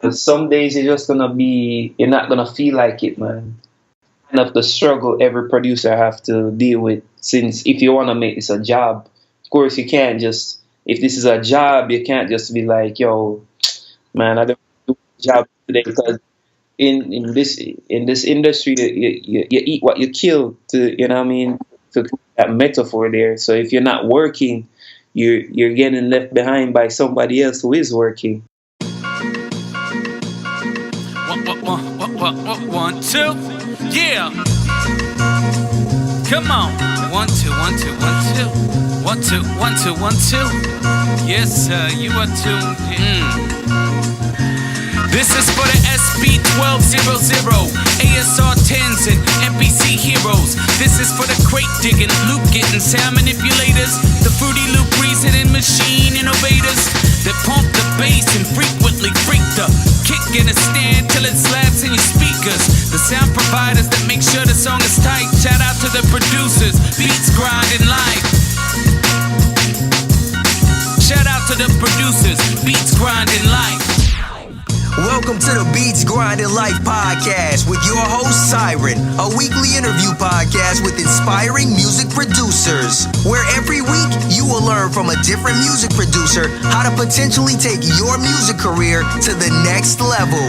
'Cause some days you're not gonna feel like it, man. Kind of the struggle every producer have to deal with. Since if you want to make this a job, of course you can't just. If this is a job, you can't just be like, "Yo, man, I don't do a job today." Because in this industry, you eat what you kill. To you know what I mean? To that metaphor there. So if you're not working, you're getting left behind by somebody else who is working. One, two, yeah. Come on. 1, 2, 1, 2, 1, 2. 1, 2, 1, 2, 1, 2. Yes, sir, you are tuned in. This is for the SB1200, ASR 10s and NPC heroes. This is for the crate digging, loop getting, sound manipulators, the Fruity Loop reasoning machine innovators that pump the bass and frequently freak the kick in a stand till it slaps in your speakers. The sound providers that make sure the song is tight. Shout out to the producers, beats grinding live. Shout out to the producers, beats grinding live. Welcome to the Beats Grinding Life podcast with your host Siren, a weekly interview podcast with inspiring music producers, where every week you will learn from a different music producer how to potentially take your music career to the next level.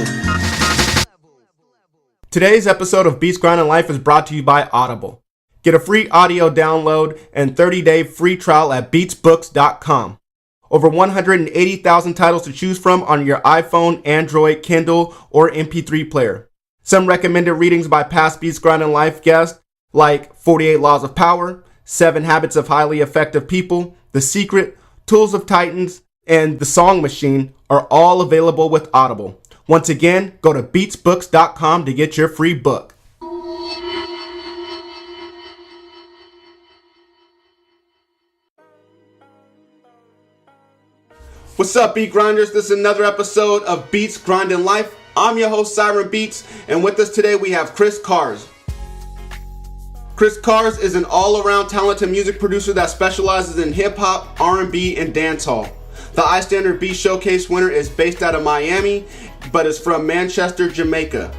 Today's episode of Beats Grinding Life is brought to you by Audible. Get a free audio download and 30-day free trial at beatsbooks.com. Over 180,000 titles to choose from on your iPhone, Android, Kindle, or MP3 player. Some recommended readings by past Beats Grinding Life guests like 48 Laws of Power, 7 Habits of Highly Effective People, The Secret, Tools of Titans, and The Song Machine are all available with Audible. Once again, go to beatsbooks.com to get your free book. What's up, Beat Grinders? This is another episode of Beats Grinding Life. I'm your host, Siren Beats, and with us today we have Kris Karz. Kris Karz is an all-around talented music producer that specializes in hip-hop, R&B, and dancehall. The iStandard Beat Showcase winner is based out of Miami, but is from Manchester, Jamaica.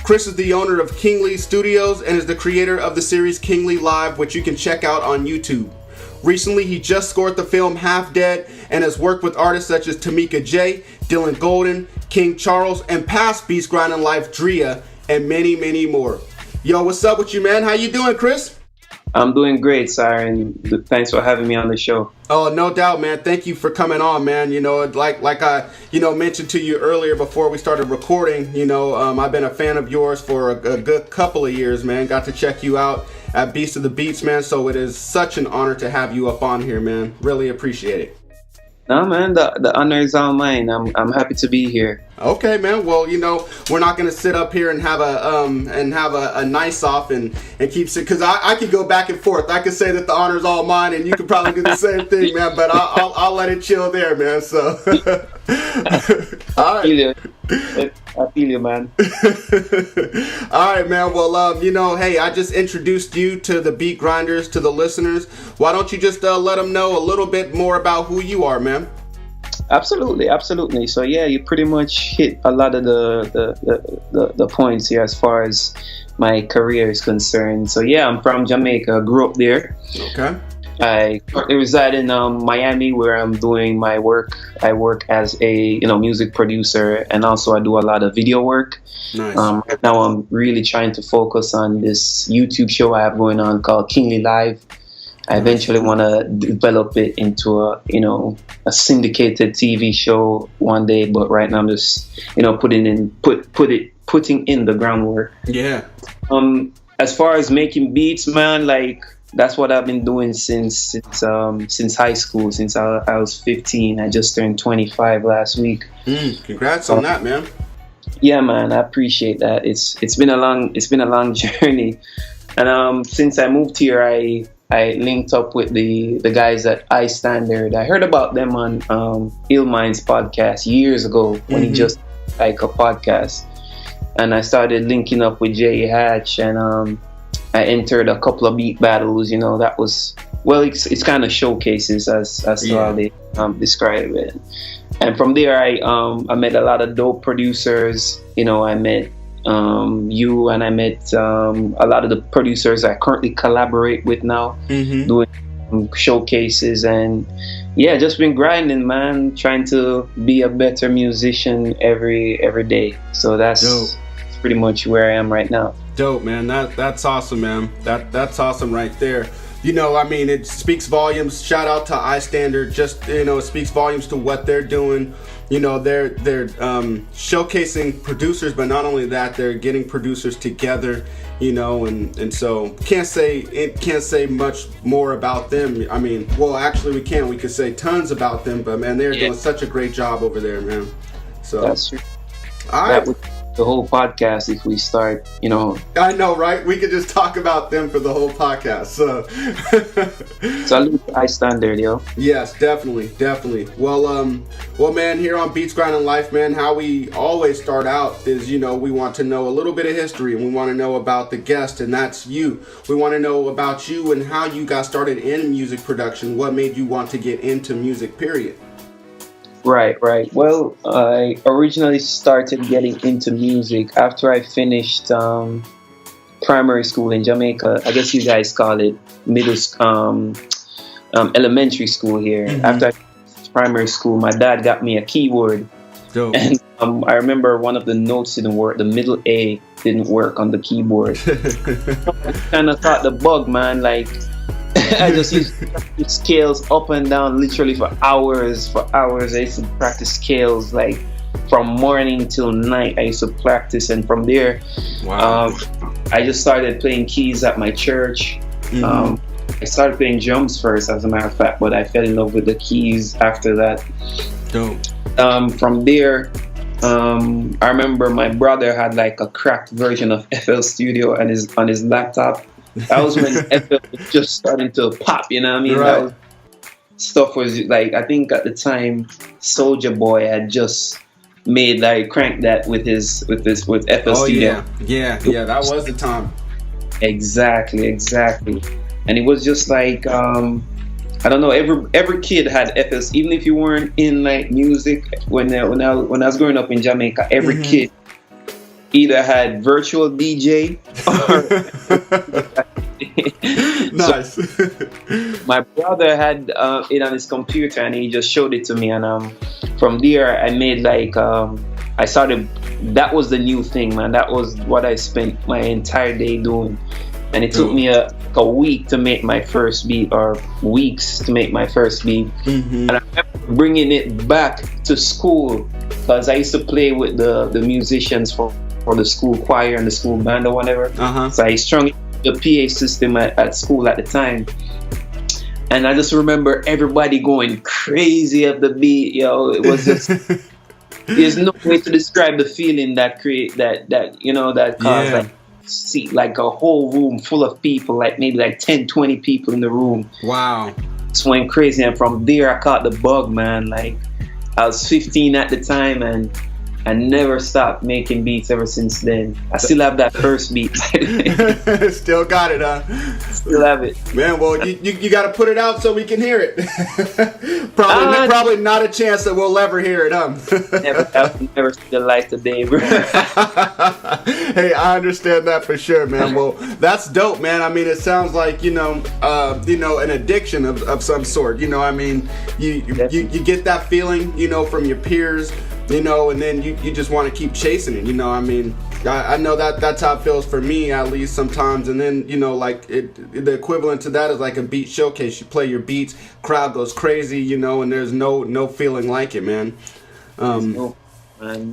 Kris is the owner of Kngly Studios and is the creator of the series Kngly Live, which you can check out on YouTube. Recently, he just scored the film Half Dead and has worked with artists such as Tamika J, Dylan Golden, King Charlz, and past Beats Grinding Life Dria, and many, many more. Yo, what's up with you, man? How you doing, Kris? I'm doing great, Siren. Thanks for having me on the show. Oh, no doubt, man. Thank you for coming on, man. You know, like I, mentioned to you earlier before we started recording, I've been a fan of yours for a good couple of years, man. Got to check you out at Beast of the Beats, man. So it is such an honor to have you up on here, man. Really appreciate it. No, man, the honor is all mine. I'm happy to be here. Okay, man. Well, we're not gonna sit up here and have a nice off and keep it, because I could go back and forth. I could say that the honor's all mine, and you could probably do the same thing, man. But I'll let it chill there, man. So, all right. I feel you, man. All right, man. Well, hey, I just introduced you to the Beat Grinders, to the listeners. Why don't you just let them know a little bit more about who you are, man? Absolutely. So yeah, you pretty much hit a lot of the points here as far as my career is concerned. So yeah, I'm from Jamaica. Grew up there. Okay. I reside in Miami, where I'm doing my work. I work as a music producer, and also I do a lot of video work. Nice. Right now I'm really trying to focus on this YouTube show I have going on called Kngly Live. I eventually want to develop it into a syndicated TV show one day, but right now I'm just putting in the groundwork. Yeah. As far as making beats, man, like that's what I've been doing since high school. Since I was 15, I just turned 25 last week. Congrats on that, man. Yeah, man, I appreciate that. It's been a long journey, and since I moved here, I linked up with the guys at iStandard. I heard about them on Illmind's podcast years ago when he just like a podcast, and I started linking up with Jay Hatch, and I entered a couple of beat battles. That was it's kind of showcases as how they describe it. And from there, I met a lot of dope producers. You know, I met you, and I met a lot of the producers I currently collaborate with now, doing showcases, and yeah, just been grinding, man, trying to be a better musician every day. So that's pretty much where I am right now. Dope, man. That's awesome, man. That's awesome right there. You know, I mean, it speaks volumes. Shout out to iStandard. Just, you know, it speaks volumes to what they're doing. You know, they're showcasing producers, but not only that, they're getting producers together. You know, and so can't say much more about them. I mean, well, actually, we can. We could say tons about them, but man, they're doing such a great job over there, man. So that's true. All right. That would the whole podcast if we start, you know. I know, right? We could just talk about them for the whole podcast. So salute to iStandard, yo. Yes, definitely. Well, man, here on Beats Grinding Life, man, how we always start out is, you know, we want to know a little bit of history, and we want to know about the guest, and that's you. We want to know about you and how you got started in music production. What made you want to get into music, period? Right. Well, I originally started getting into music after I finished primary school in Jamaica. I guess you guys call it elementary school here. After I finished primary school, my dad got me a keyboard. Dope. And I remember one of the notes didn't work. The middle A didn't work on the keyboard. I kind of caught the bug, man. Like, I just used to practice scales up and down literally for hours. I used to practice scales like from morning till night. I used to practice, and from there, I just started playing keys at my church. I started playing drums first, as a matter of fact, but I fell in love with the keys after that. Dope. From there, I remember my brother had like a cracked version of FL Studio on his laptop. That was when FL was just starting to pop, you know what I mean? Right. Stuff was like, I think at the time, Soulja Boy had just made like crank that with FL Studio. Yeah, that was the time. Exactly. And it was just like, I don't know, every kid had FLs, even if you weren't in like music. When I was growing up in Jamaica, every kid either had virtual DJ or nice. My brother had it on his computer, and he just showed it to me, and from there I made like I started. That was the new thing, man. That was what I spent my entire day doing, and it took me a week to make my first beat, or weeks to make my first beat. And I remember bringing it back to school because I used to play with the musicians for the school choir and the school band or whatever. So I strung the PA system at school at the time, and I just remember everybody going crazy at the beat, yo. It was just there's no way to describe the feeling that caused like see like a whole room full of people, like maybe like 10-20 people in the room. Wow. Just went crazy, and from there I caught the bug, man. Like, I was 15 at the time, and I never stopped making beats ever since then. I still have that first beat. Still got it, huh? Still have it. Man, well, you got to put it out so we can hear it. Probably not a chance that we'll ever hear it, huh? never see the light of day, bro. Hey, I understand that for sure, man. Well, that's dope, man. I mean, it sounds like, an addiction of some sort. You know, I mean, you get that feeling, from your peers, and then you just want to keep chasing it, I mean, I know that's how it feels for me, at least sometimes. And then, like the equivalent to that is like a beat showcase. You play your beats, crowd goes crazy, and there's no feeling like it, man.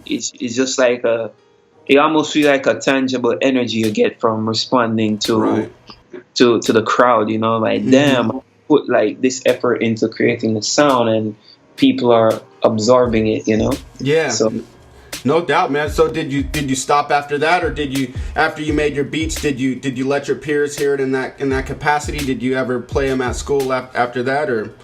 It's just like it almost feels like a tangible energy you get from responding to the crowd, like, damn, I put like this effort into creating the sound, and people are absorbing it, Yeah. So no doubt, man. So did you stop after that, or did you, after you made your beats, did you let your peers hear it in that capacity? Did you ever play them at school after that, or?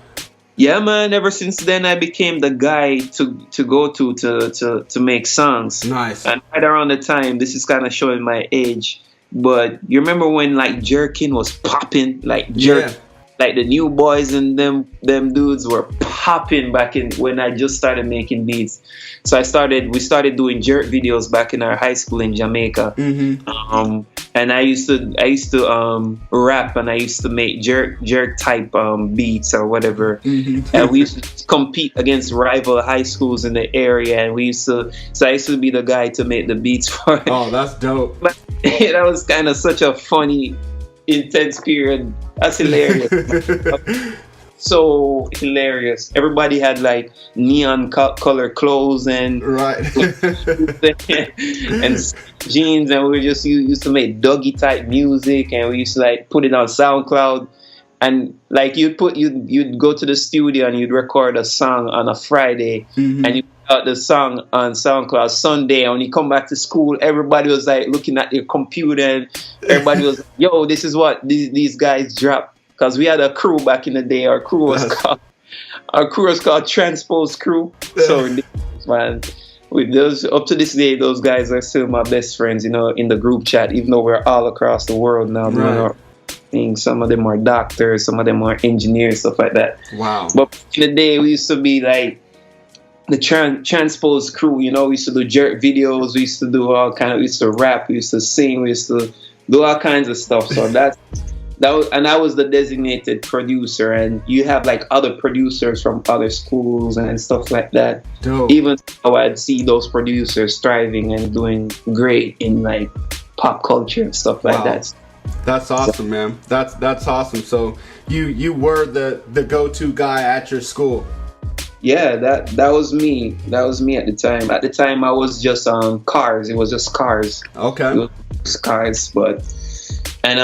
Yeah, man. Ever since then, I became the guy to go to make songs. Nice. And right around the time, this is kind of showing my age, but you remember when like Jerkin was popping, like Jerk. Yeah. Like the New Boys and them dudes were popping. popping back in when I just started making beats. So we started doing jerk videos back in our high school in Jamaica. And I used to rap, and I used to make jerk type beats or whatever. And we used to compete against rival high schools in the area, and so I used to be the guy to make the beats for it. Oh, that's dope. But that was kind of such a funny, intense period. That's hilarious. So hilarious. Everybody had like neon color clothes and and jeans, and we just used to make Dougie type music, and we used to like put it on SoundCloud. And like you'd go to the studio and you'd record a song on a Friday, and you put out the song on SoundCloud Sunday, and when you come back to school, everybody was like looking at your computer, and everybody was like, yo, this is what these guys dropped. Because we had a crew back in the day. Our crew was called Transpose Crew. So man, with those up to this day, those guys are still my best friends, in the group chat, even though we're all across the world now doing our thing. Some of them are doctors, some of them are engineers, stuff like that. Wow. But in the day, we used to be like the Transpose Crew, we used to do jerk videos, we used to do we used to rap, we used to sing, we used to do all kinds of stuff. So I was the designated producer, and you have like other producers from other schools and stuff like that. Dope. Even though I'd see those producers thriving and doing great in like pop culture and stuff like that. That's awesome, man. That's awesome. So you were the go-to guy at your school. Yeah, that was me. That was me at the time. At the time, I was just Karz. It was just Karz. Okay. It was just Karz, and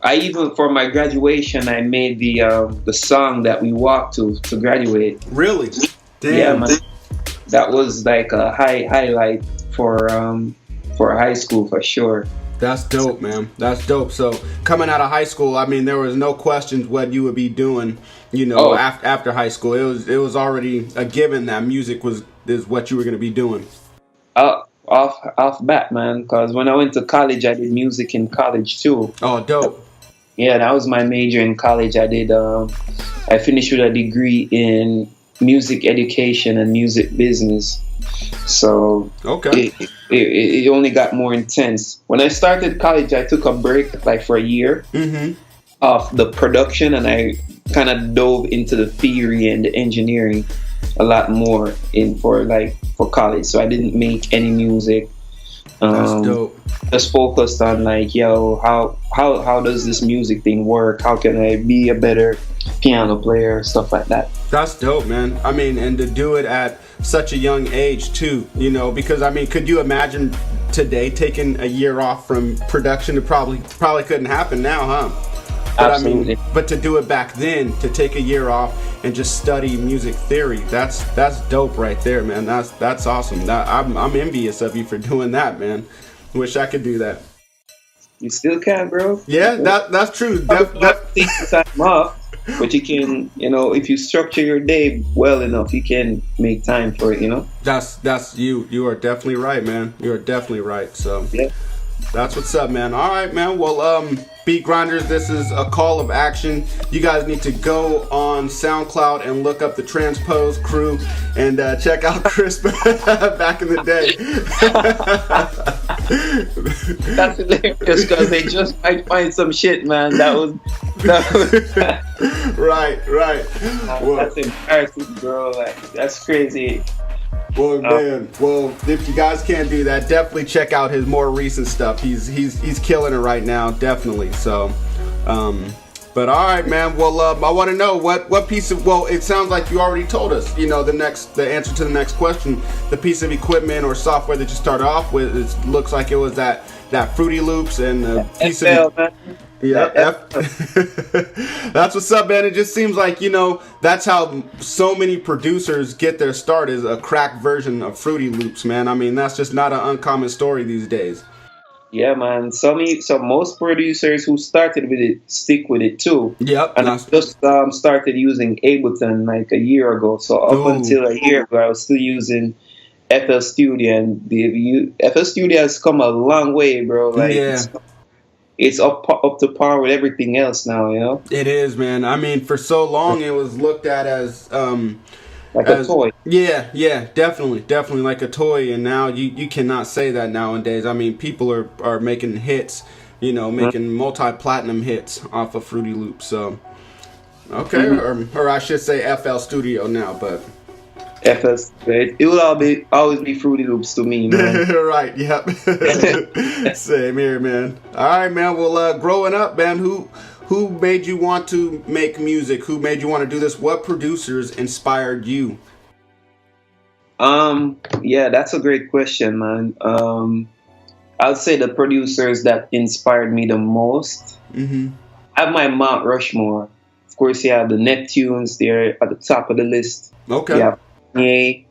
I even for my graduation, I made the song that we walked to graduate. Really? Damn. Yeah, man. That was like a highlight for high school for sure. That's dope, man. That's dope. So coming out of high school, I mean, there was no questions what you would be doing, after high school. It was already a given that music is what you were going to be doing. Off bat, man, because when I went to college, I did music in college too. Oh, dope. Yeah, that was my major in college. I finished with a degree in music education and music business. So okay, it only got more intense. When I started college, I took a break like for a year of the production, and I kind of dove into the theory and the engineering a lot more for college. So I didn't make any music. That's dope. Just focused on like, how does this music thing work? How can I be a better piano player? Stuff like that. That's dope, man. I mean, and to do it at such a young age too, because I mean, could you imagine today taking a year off from production? It probably couldn't happen now, huh? But Absolutely. but to do it back then, to take a year off and just study music theory, that's dope right there, man. That's awesome. I'm envious of you for doing that, man. Wish I could do that. You still can, bro. Yeah, that's true. Take the time off, but you can, if you structure your day well enough, you can make time for it. That's you. You are definitely right, man. You are definitely right. So yeah. That's what's up, man. All right, man. Well, Beat Grinders, this is a call of action. You guys need to go on SoundCloud and look up the Transpose Crew and check out Kris back in the day. That's hilarious because they just might find some shit, man. That was right. Well, that's embarrassing, bro. Like, that's crazy. Well, man. Well, if you guys can't do that, definitely check out his more recent stuff. He's killing it right now, definitely. So, but all right, man. Well, I want to know what piece of. Well, it sounds like you already told us. The answer to the next question. The piece of equipment or software that you started off with. It looks like it was that Fruity Loops and a piece of. Man. Yeah, that's what's up, man. It just seems like, that's how so many producers get their start, is a cracked version of Fruity Loops, man. I mean, that's just not an uncommon story these days. Yeah, man. So most producers who started with it stick with it too. Yep. And I just started using Ableton like a year ago. So up until a year ago, I was still using FL Studio, and FL Studio has come a long way, bro. Like, yeah. it's up to par with everything else now, you know. It is, man. I mean, for so long it was looked at as Like a toy. Yeah, definitely like a toy. And now you cannot say that nowadays. I mean, people are making hits, you know, making multi-platinum hits off of Fruity Loops. So, okay, or I should say FL Studio now, but FS, it will always be Fruity Loops to me, man. right, yep. Same here, man. All right, man. Well, growing up, man, who made you want to make music? Who made you want to do this? What producers inspired you? Yeah, that's a great question, man. I'll say the producers that inspired me the most. I have my Mount Rushmore. Of course, you have the Neptunes. They're at the top of the list. Okay. You have Kanye,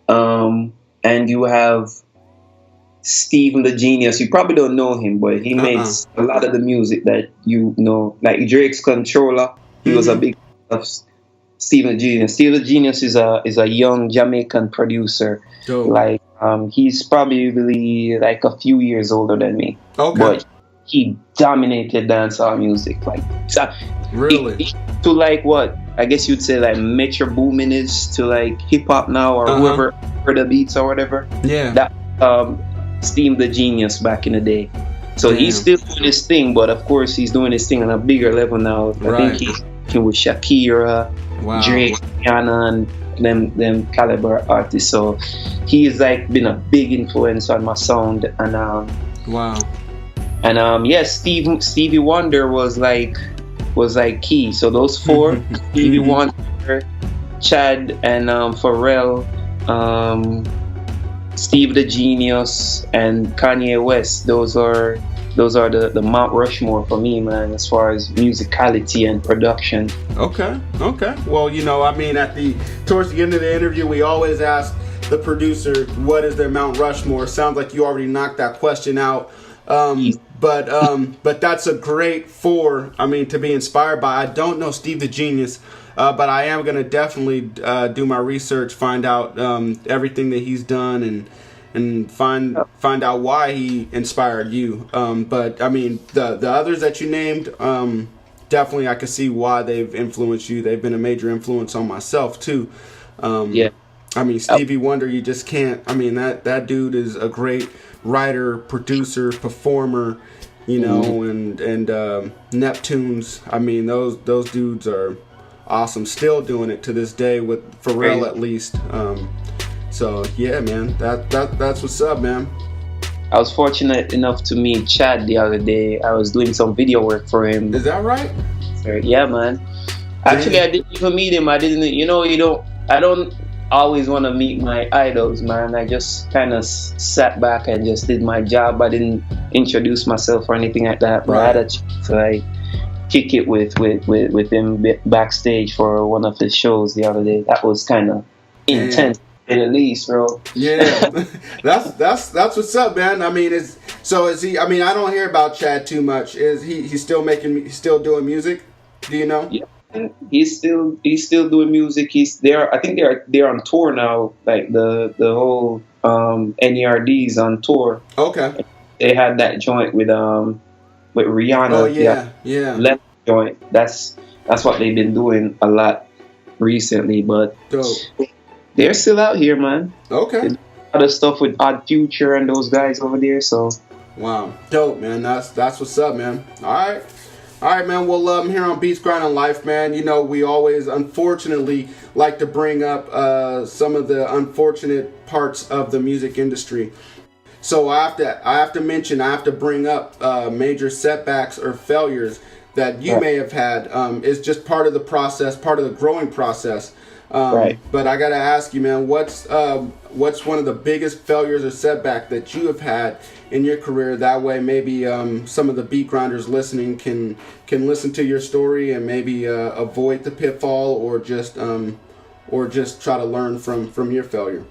and you have Steve the Genius. You probably don't know him, but he makes a lot of the music that you know, like Drake's Controller. He was a big of Steve the Genius. Steve the Genius is a young Jamaican producer. Dope. Like he's probably like a few years older than me. Okay. But he dominated dancehall music. Like really? To like what I guess you'd say like Metro Boomin is to like hip hop now, or whoever heard the beats or whatever. Yeah. That Steve the Genius back in the day. So he's still doing his thing, but of course he's doing his thing on a bigger level now. I think he's working with Shakira, Drake, Rihanna, and them caliber artists. So he's like been a big influence on my sound. And yes, Stevie Wonder was like key. So those four, Stevie Wonder, Chad, and Pharrell, Steve the Genius, and Kanye West. Those are the Mount Rushmore for me, man, as far as musicality and production. Okay. Well, you know, I mean, towards the end of the interview, we always ask the producer what is their Mount Rushmore. Sounds like you already knocked that question out. But that's a great four. I mean, to be inspired by. I don't know Steve the Genius. But I am going to definitely do my research, find out everything that he's done, and find out why he inspired you. But I mean, the others that you named, definitely I can see why they've influenced you. They've been a major influence on myself too. I mean, Stevie Wonder, you just can't. I mean, that dude is a great writer, producer, performer. You know, and Neptunes. I mean, those dudes are awesome, still doing it to this day with Pharrell at least. So yeah, man, that's what's up, man. I was fortunate enough to meet Chad the other day. I was doing some video work for him. Is that right? Yeah, man. Actually, I didn't even meet him. I don't always want to meet my idols, man. I just kind of sat back and just did my job. I didn't introduce myself or anything like that, but I had a chance to like kick it with him backstage for one of his shows the other day. That was kind of intense, at least, bro. Yeah, that's what's up, man. I mean, is he? I mean, I don't hear about Chad too much. Is he's still doing music? Do you know? Yeah, he's still doing music. He's there. I think they're on tour now. Like the whole NERD's on tour. Okay. They had that joint with Rihanna. Oh yeah. Left joint. That's what they've been doing a lot recently. But dope. They're still out here, man. Okay. Other stuff with Odd Future and those guys over there. So. Wow, dope, man. That's what's up, man. All right, man. Well, here on Beats Grind and Life, man, you know, we always, unfortunately, like to bring up some of the unfortunate parts of the music industry. So I have to bring up major setbacks or failures that you may have had. It's just part of the process, part of the growing process. But I gotta ask you, man, what's one of the biggest failures or setback that you have had in your career? That way, maybe some of the beat grinders listening can listen to your story and maybe avoid the pitfall, or just try to learn from your failure.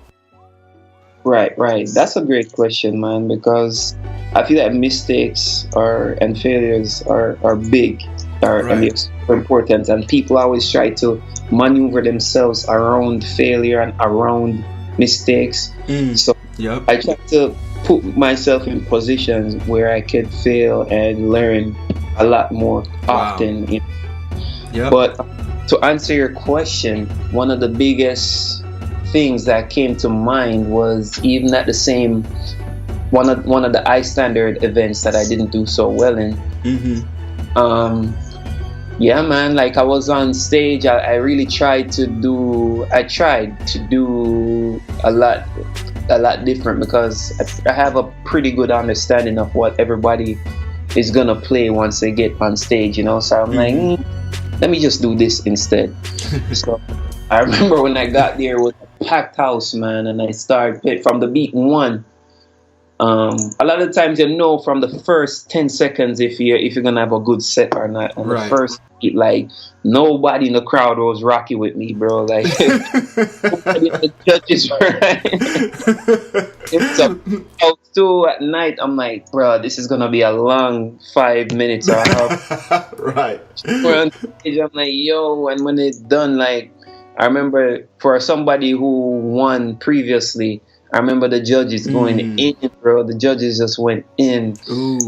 Right. That's a great question, man, because I feel that mistakes and failures are big, and they're super important, and people always try to maneuver themselves around failure and around mistakes. So Yep. I tried to put myself in positions where I could fail and learn a lot more often. You know? Yep. But to answer your question, one of the biggest things that came to mind was even at the same one of the iStandard events that I didn't do so well in. Yeah, man, like I was on stage. I really tried to do a lot different because I have a pretty good understanding of what everybody is gonna play once they get on stage, you know. So I'm like, let me just do this instead. So I remember when I got there with a packed house, man, and I started from the beat one. A lot of times you know from the first 10 seconds if you're gonna have a good set or not. On the first beat, like nobody in the crowd was rocky with me, bro. Like nobody in the judges were It's about 2 at night. I'm like, bro, this is gonna be a long 5 minutes or half. Right. We're on stage, I'm like, yo, and when it's done, like I remember for somebody who won previously, I remember the judges going in, bro. The judges just went in.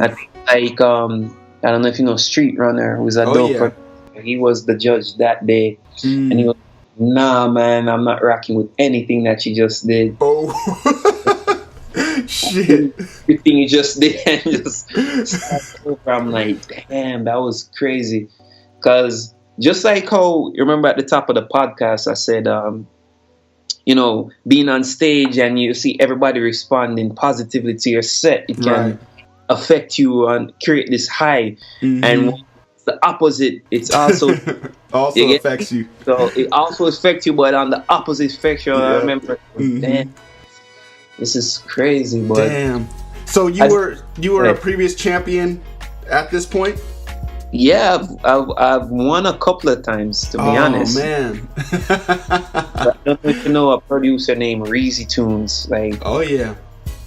I think like I don't know if you know Street Runner, who's a dope. He was the judge that day, and he was, nah, man, I'm not rocking with anything that you just did. Oh, shit! Everything you just did, and just start over. I'm like, damn, that was crazy. Cause just like how you remember at the top of the podcast, I said, you know, being on stage and you see everybody responding positively to your set, it can affect you and create this high. And the opposite, it's also affects you. So it also affects you, but on the opposite spectrum, I remember, damn, this is crazy. But damn. So you were a previous champion at this point? Yeah, I've won a couple of times, to be honest. Oh, man. I don't know if you know a producer named Reezy Tunes. Like, oh, yeah.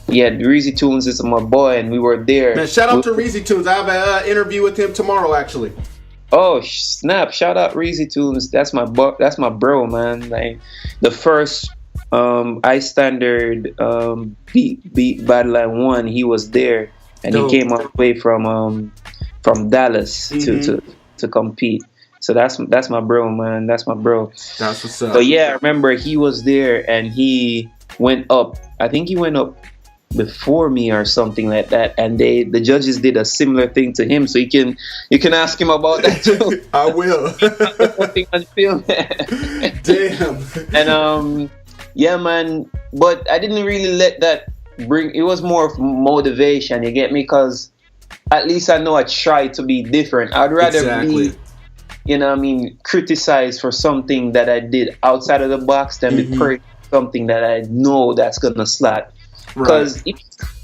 Yeah, Reezy Tunes is my boy, and we were there. Man, shout out to Reezy Tunes. I have an interview with him tomorrow, actually. Oh, snap. Shout out Reezy Tunes. That's my bro, man. Like, the first iStandard beat battle I won, he was there. And he came all the way from Dallas to compete. So that's my bro, man. That's my bro. That's what's up. So yeah, I remember he was there and he went up. I think he went up before me or something like that. And the judges did a similar thing to him. So you can ask him about that too. I will. Damn. And yeah, man. But I didn't really let that bring. It was more of motivation. You get me? Because at least I know I try to be different. I'd rather be, you know what I mean, criticized for something that I did outside of the box than be praised for something that I know that's gonna slap. Because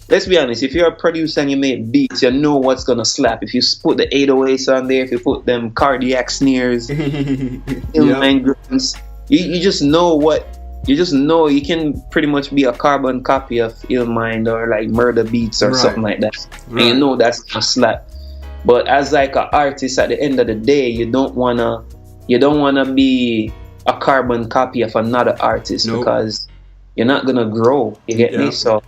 let's be honest, if you're a producer and you make beats, you know what's gonna slap. If you put the 808s on there, if you put them cardiac snares, grunts, you just know what. You just know you can pretty much be a carbon copy of Illmind or like Murder Beats or something like that. And you know that's gonna slap. But as like an artist, at the end of the day, you don't wanna be a carbon copy of another artist because you're not gonna grow. You get me? So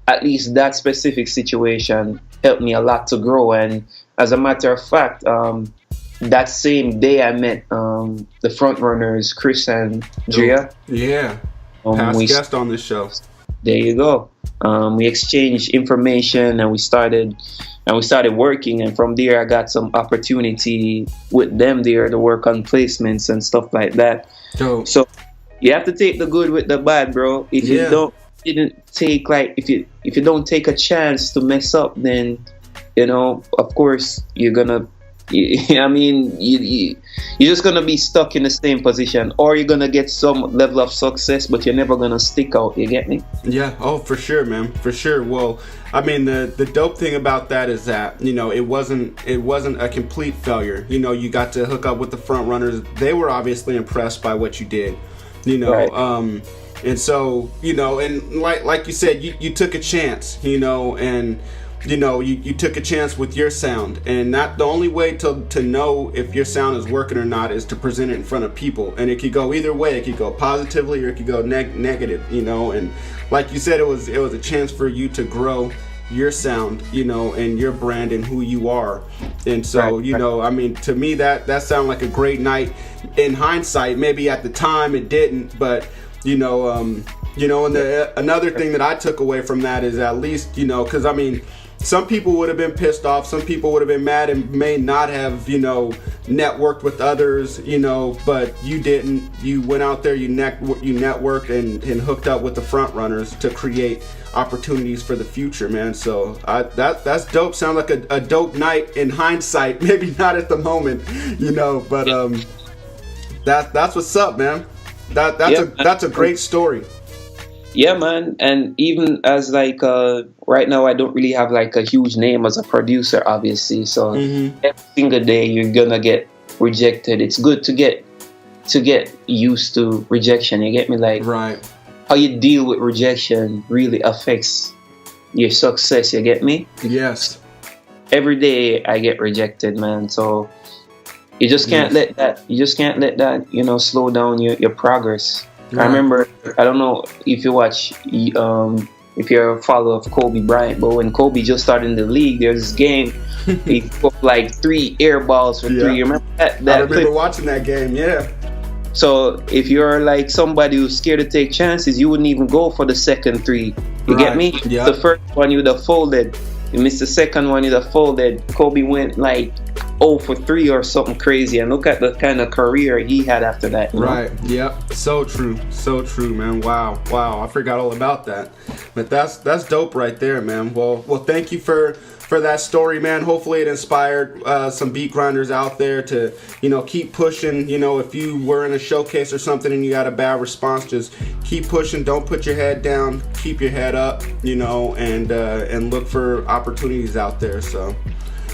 at least that specific situation helped me a lot to grow. And as a matter of fact, that same day I met the front runners, Kris and Dria. Past guest on this show. There you go. We exchanged information and we started working, and from there I got some opportunity with them there to work on placements and stuff like that. So you have to take the good with the bad, bro. If you don't take a chance to mess up, then you know, of course you're gonna you're just gonna be stuck in the same position, or you're gonna get some level of success, but you're never gonna stick out. You get me? Yeah. Oh, for sure, man. For sure. Well, I mean, the dope thing about that is that, you know, it wasn't a complete failure. You know, you got to hook up with the front runners. They were obviously impressed by what you did. You know, and so, you know, and like you said, you took a chance. You know, and you took a chance with your sound, and that the only way to know if your sound is working or not is to present it in front of people. And it could go either way. It could go positively or it could go negative, and like you said, it was a chance for you to grow your sound, and your brand and who you are. And so, I mean, to me, that sounded like a great night. In hindsight, maybe at the time it didn't, but and another thing that I took away from that is, at least, because I mean, some people would have been pissed off, some people would have been mad and may not have, networked with others, but you didn't. You went out there, you networked and hooked up with the front runners to create opportunities for the future, man. So that's dope. Sounds like a dope night in hindsight, maybe not at the moment, but that's what's up, man. That's a great story. Yeah, man. And even as like right now, I don't really have like a huge name as a producer, obviously. So every single day you're gonna get rejected. It's good to get used to rejection. You get me? Like, right. How you deal with rejection really affects your success. You get me? Yes. Every day I get rejected, man. So you just can't let that. You just can't let that, slow down your progress. Right. I remember, I don't know if you watch, if you're a follower of Kobe Bryant, but when Kobe just started in the league, there's this game, he put like 3 air balls for 3. You remember that? I remember watching that game, yeah. So if you're like somebody who's scared to take chances, you wouldn't even go for the second 3. You get me? Yeah. The first one you would have folded. You missed the second one, you'd have folded. Kobe went like 0 for 3 or something crazy, and look at the kind of career he had after that. Right. Yep. So true, man. Wow. I forgot all about that. But that's dope right there, man. Well, thank you for that story, man. Hopefully it inspired some beat grinders out there to keep pushing. If you were in a showcase or something and you got a bad response, just keep pushing. Don't put your head down. Keep your head up. And look for opportunities out there. So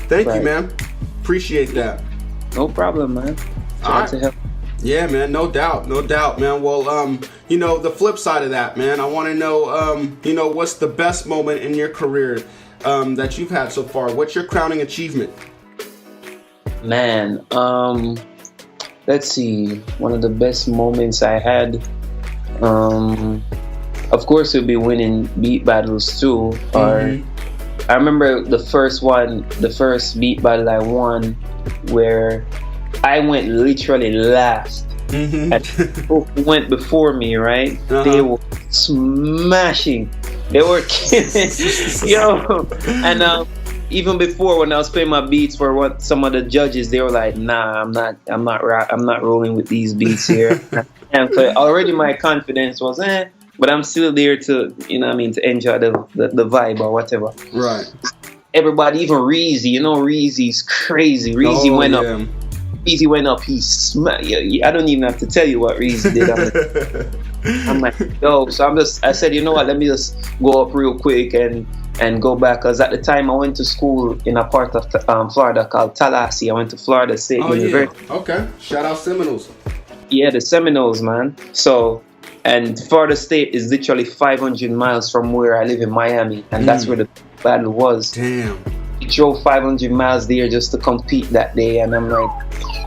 thank you, man. Appreciate that. No problem, man. Glad to help. Yeah, man. No doubt, man. Well, the flip side of that, man, I want to know, what's the best moment in your career that you've had so far? What's your crowning achievement? Man, let's see. One of the best moments I had, of course, it would be winning beat battles too. Or I remember the first beat battle I won, where I went literally last. And people who went before me, right? They were smashing. They were killing, and even before, when I was playing my beats for some of the judges, they were like, "Nah, I'm not rolling with these beats here." And so already my confidence was, but I'm still there to, to enjoy the vibe or whatever. Right. Everybody, even Reezy, Reezy's crazy. Reezy went up. Reezy went up. He smacked. I don't even have to tell you what Reezy did. I'm like, yo. So I said, you know what? Let me just go up real quick and go back. Cause at the time I went to school in a part of Florida called Tallahassee. I went to Florida State University. Yeah. Okay. Shout out Seminoles. Yeah, the Seminoles, man. So. And Florida State is literally 500 miles from where I live in Miami. And that's where the battle was. Damn. We drove 500 miles there just to compete that day. And I'm like,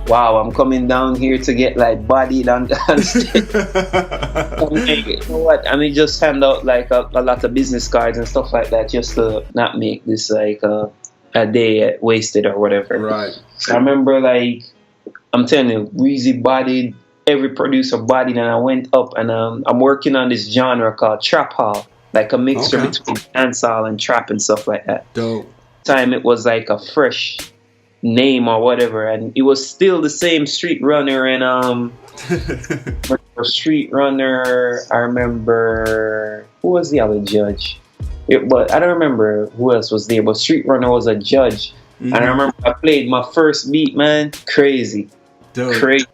wow, I'm coming down here to get like bodied on stage. I'm like, you know what? I mean, just hand out like a lot of business cards and stuff like that just to not make this like a day wasted or whatever. Right. So I remember like, I'm telling you, Weezy bodied. Every producer bodied, and I went up, and I'm working on this genre called trap hall, like a mixture between dancehall and trap and stuff like that. Dope. Time it was like a fresh name or whatever, and it was still the same Street Runner and Street Runner. I remember who was the other judge. But I don't remember who else was there, but Street Runner was a judge, and I remember I played my first beat, man, crazy. Dope. Crazy.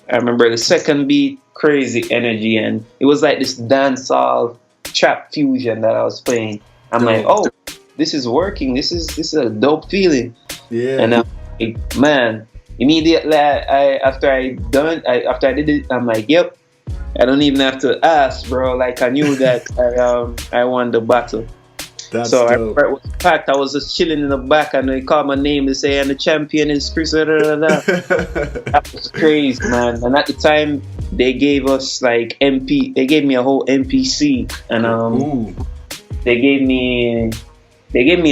I remember the second beat, crazy energy, and it was like this dancehall trap fusion that I was playing. I'm like, oh, this is working. This is a dope feeling. Yeah. And I'm like, man, immediately after I did it, I'm like, yep. I don't even have to ask, bro. Like I knew that I won the battle. That's so dope. I remember it was packed. I was just chilling in the back, and they called my name. They say, "And the champion is Kris." That was crazy, man. And at the time, they gave us like MP. They gave me a whole MPC, and they gave me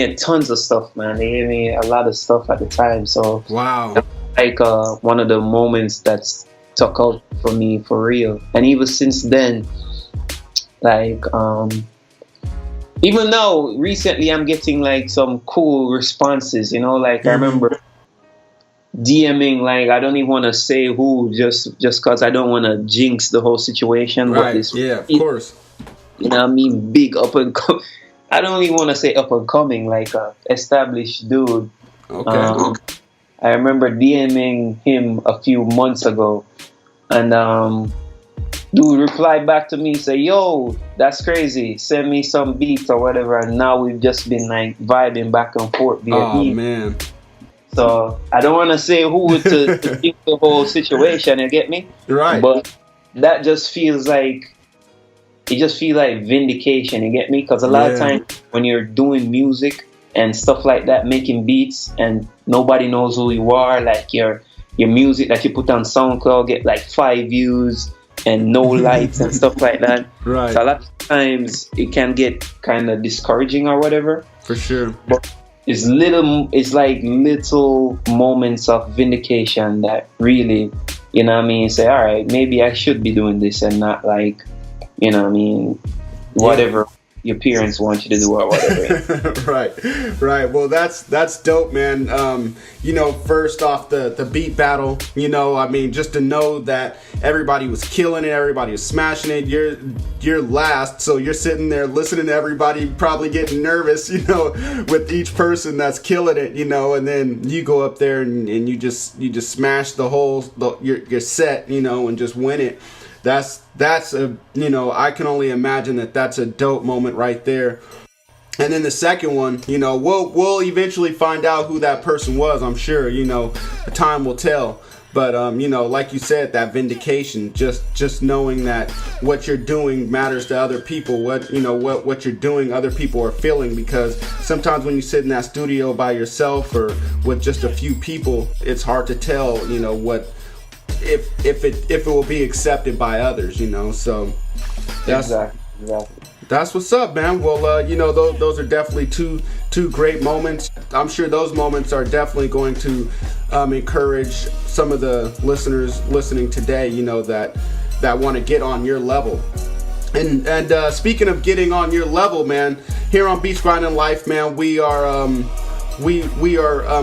a tons of stuff, man. They gave me a lot of stuff at the time. So wow, like one of the moments that's stuck out for me for real. And even since then, like even now, recently I'm getting like some cool responses, you know, like I remember DMing, like I don't even want to say who, just because I don't want to jinx the whole situation. Right, but yeah, of course. You know what I mean? Big up and I don't even want to say up and coming, like a established dude. Okay. I remember DMing him a few months ago, and dude replied back to me, say, "Yo, that's crazy. Send me some beats or whatever." And now we've just been like vibing back and forth via email. Man. So I don't want to say who to think the whole situation. You get me? Right. But that just feels like vindication. You get me? Because a lot of times when you're doing music and stuff like that, making beats, and nobody knows who you are, like your music that you put on SoundCloud get like 5 views and no likes and stuff like that. Right. So a lot of times it can get kind of discouraging or whatever. For sure. But it's like little moments of vindication that really, you know what I mean, say, all right, maybe I should be doing this and not like, you know what I mean, whatever your parents want you to do or whatever. Right. Well, that's dope, man. You know, first off, the beat battle, you know, I mean, just to know that everybody was killing it, everybody was smashing it. You're last, so you're sitting there listening to everybody, probably getting nervous, you know, with each person that's killing it, you know, and then you go up there and you just smash your set, you know, and just win it. That's a, you know, I can only imagine that's a dope moment right there. And then the second one, you know, we'll eventually find out who that person was. I'm sure, you know, time will tell. But you know, like you said, that vindication, just knowing that what you're doing matters to other people. What you're doing, other people are feeling. Because sometimes when you sit in that studio by yourself or with just a few people, it's hard to tell, you know, if it will be accepted by others, you know. So Exactly. That's what's up, man. Well, you know, those are definitely two great moments. I'm sure those moments are definitely going to encourage some of the listeners listening today, you know, that want to get on your level. And speaking of getting on your level, man, here on Beats Grinding Life, man, we are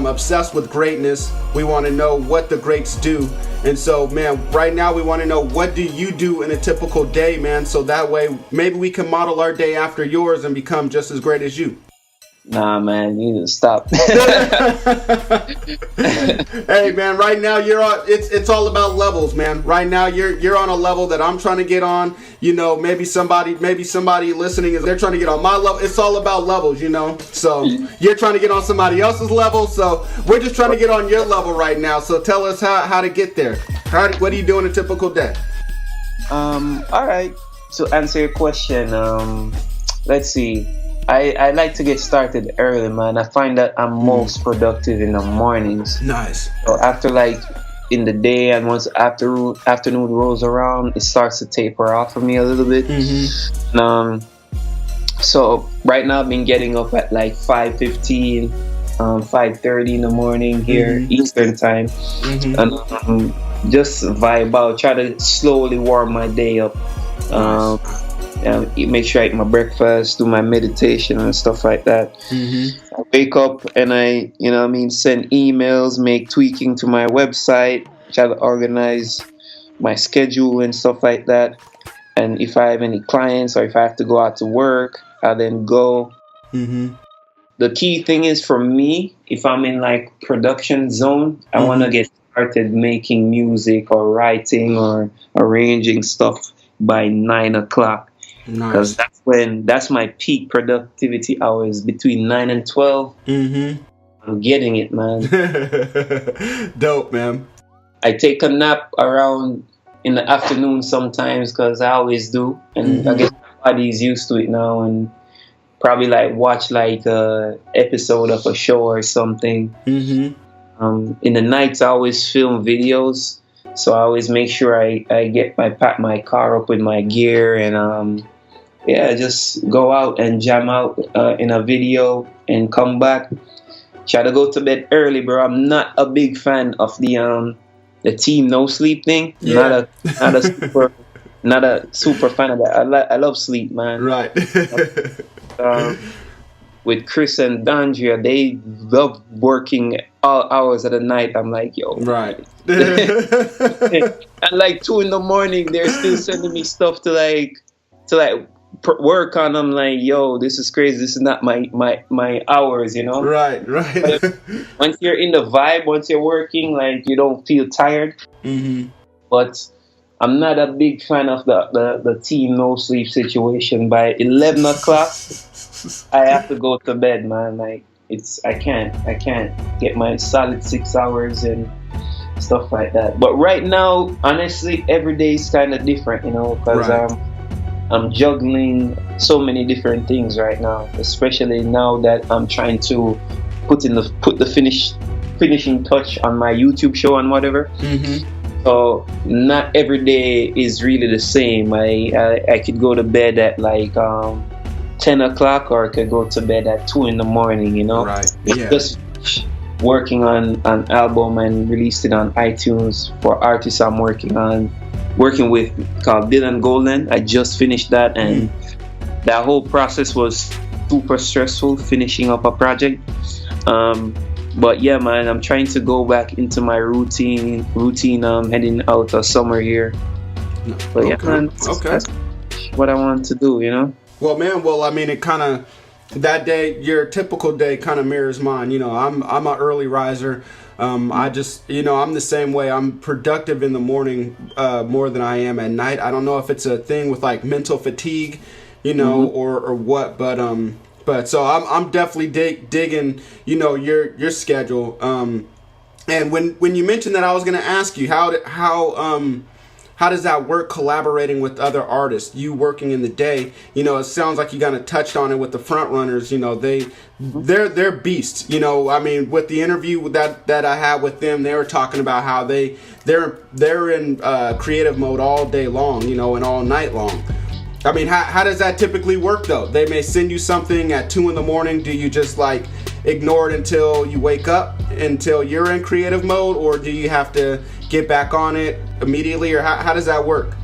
obsessed with greatness. We want to know what the greats do. And so, man, right now we want to know, what do you do in a typical day, man? So that way, maybe we can model our day after yours and become just as great as you. Nah, man, you need to stop. Hey, man, right now you're on. It's all about levels, man. Right now you're on a level that I'm trying to get on. You know, maybe somebody listening they're trying to get on my level. It's all about levels, you know. So you're trying to get on somebody else's level. So we're just trying to get on your level right now. So tell us how to get there. What do you do in a typical day? All right. To answer your question, let's see. I like to get started early, man. I find that I'm most productive in the mornings. Nice. So after, like, in the day, and once afternoon rolls around, it starts to taper off for me a little bit. Mm-hmm. So right now I've been getting up at like 5:15, 5:30 in the morning here, Eastern time, and just vibe out, try to slowly warm my day up. Make sure I eat my breakfast, do my meditation and stuff like that. I wake up and I, you know what I mean, send emails, make tweaking to my website, try to organize my schedule and stuff like that. And if I have any clients or if I have to go out to work, I then go. The key thing is, for me, if I'm in like production zone, I want to get started making music or writing or arranging stuff by 9 o'clock. Because that's my peak productivity hours, between 9 and 12. I'm getting it, man. Dope, man. I take a nap around in the afternoon sometimes, because I always do, and I guess my body's used to it now. And probably like watch like a episode of a show or something. In the nights, I always film videos, so I always make sure I pack my car up with my gear and just go out and jam out in a video and come back. Try to go to bed early, bro. I'm not a big fan of the team no sleep thing. Yeah. Not a super fan of that. I love sleep, man. Right. With Kris and Dria, they love working all hours of the night. I'm like, yo. Right. And like 2 a.m, they're still sending me stuff to work on. I'm like, yo, this is crazy. This is not my hours, you know? Right. But once you're in the vibe, once you're working, like you don't feel tired. But I'm not a big fan of the team no sleep situation. By 11 o'clock, I have to go to bed, man. Like I can't get my solid 6 hours and stuff like that. But right now, honestly, every day is kind of different, you know, because I'm juggling so many different things right now, especially now that I'm trying to put the finishing touch on my YouTube show and whatever. So not every day is really the same. I could go to bed at like 10 o'clock, or I could go to bed at 2 a.m, you know? Right. Just working on an album and released it on iTunes for artists I'm working with called Dylan Golden. I just finished that, and that whole process was super stressful, finishing up a project. But yeah, man, I'm trying to go back into my routine heading out of summer here. But yeah, man, that's what I want to do, you know? Well, man, I mean, it kind of, that day, your typical day kind of mirrors mine. You know, I'm an early riser. I just, you know, I'm the same way. I'm productive in the morning more than I am at night. I don't know if it's a thing with like mental fatigue, you know, or what, but so I'm definitely digging, you know, your schedule. And when you mentioned that, I was going to ask you how does that work collaborating with other artists? You working in the day, you know, it sounds like you kind of touched on it with the front runners. You know, they're beasts. You know, I mean, with the interview that I had with them, they were talking about how they're in creative mode all day long, you know, and all night long. I mean, how does that typically work though? They may send you something at 2 a.m. Do you just like ignore it until you wake up, until you're in creative mode, or do you have to get back on it immediately, or how does that work?